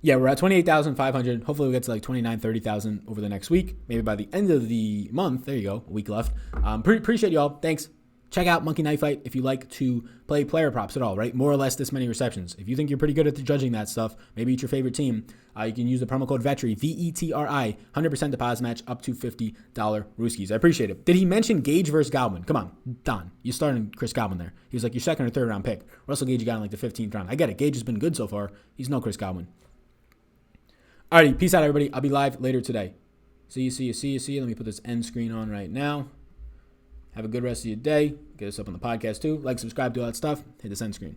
Speaker 1: Yeah, we're at 28,500. Hopefully we'll get to like 29, 30,000 over the next week. Maybe by the end of the month. There you go. A week left. Appreciate y'all. Thanks. check out Monkey Knife Fight if you like to play player props at all, right? More or less this many receptions. If you think you're pretty good at judging that stuff, maybe it's your favorite team, you can use the promo code Vetri, VETRI, 100% deposit match up to $50 Rooskies. I appreciate it. Did he mention Gage versus Godwin? Come on, Don. You're starting Chris Godwin there. He was like your second or third round pick. Russell Gage, you got in like the 15th round. I get it. Gage has been good so far. He's no Chris Godwin. Alrighty, peace out, everybody. I'll be live later today. See you. Let me put this end screen on right now. Have a good rest of your day. Get us up on the podcast too. Like, subscribe, do all that stuff. Hit this end screen.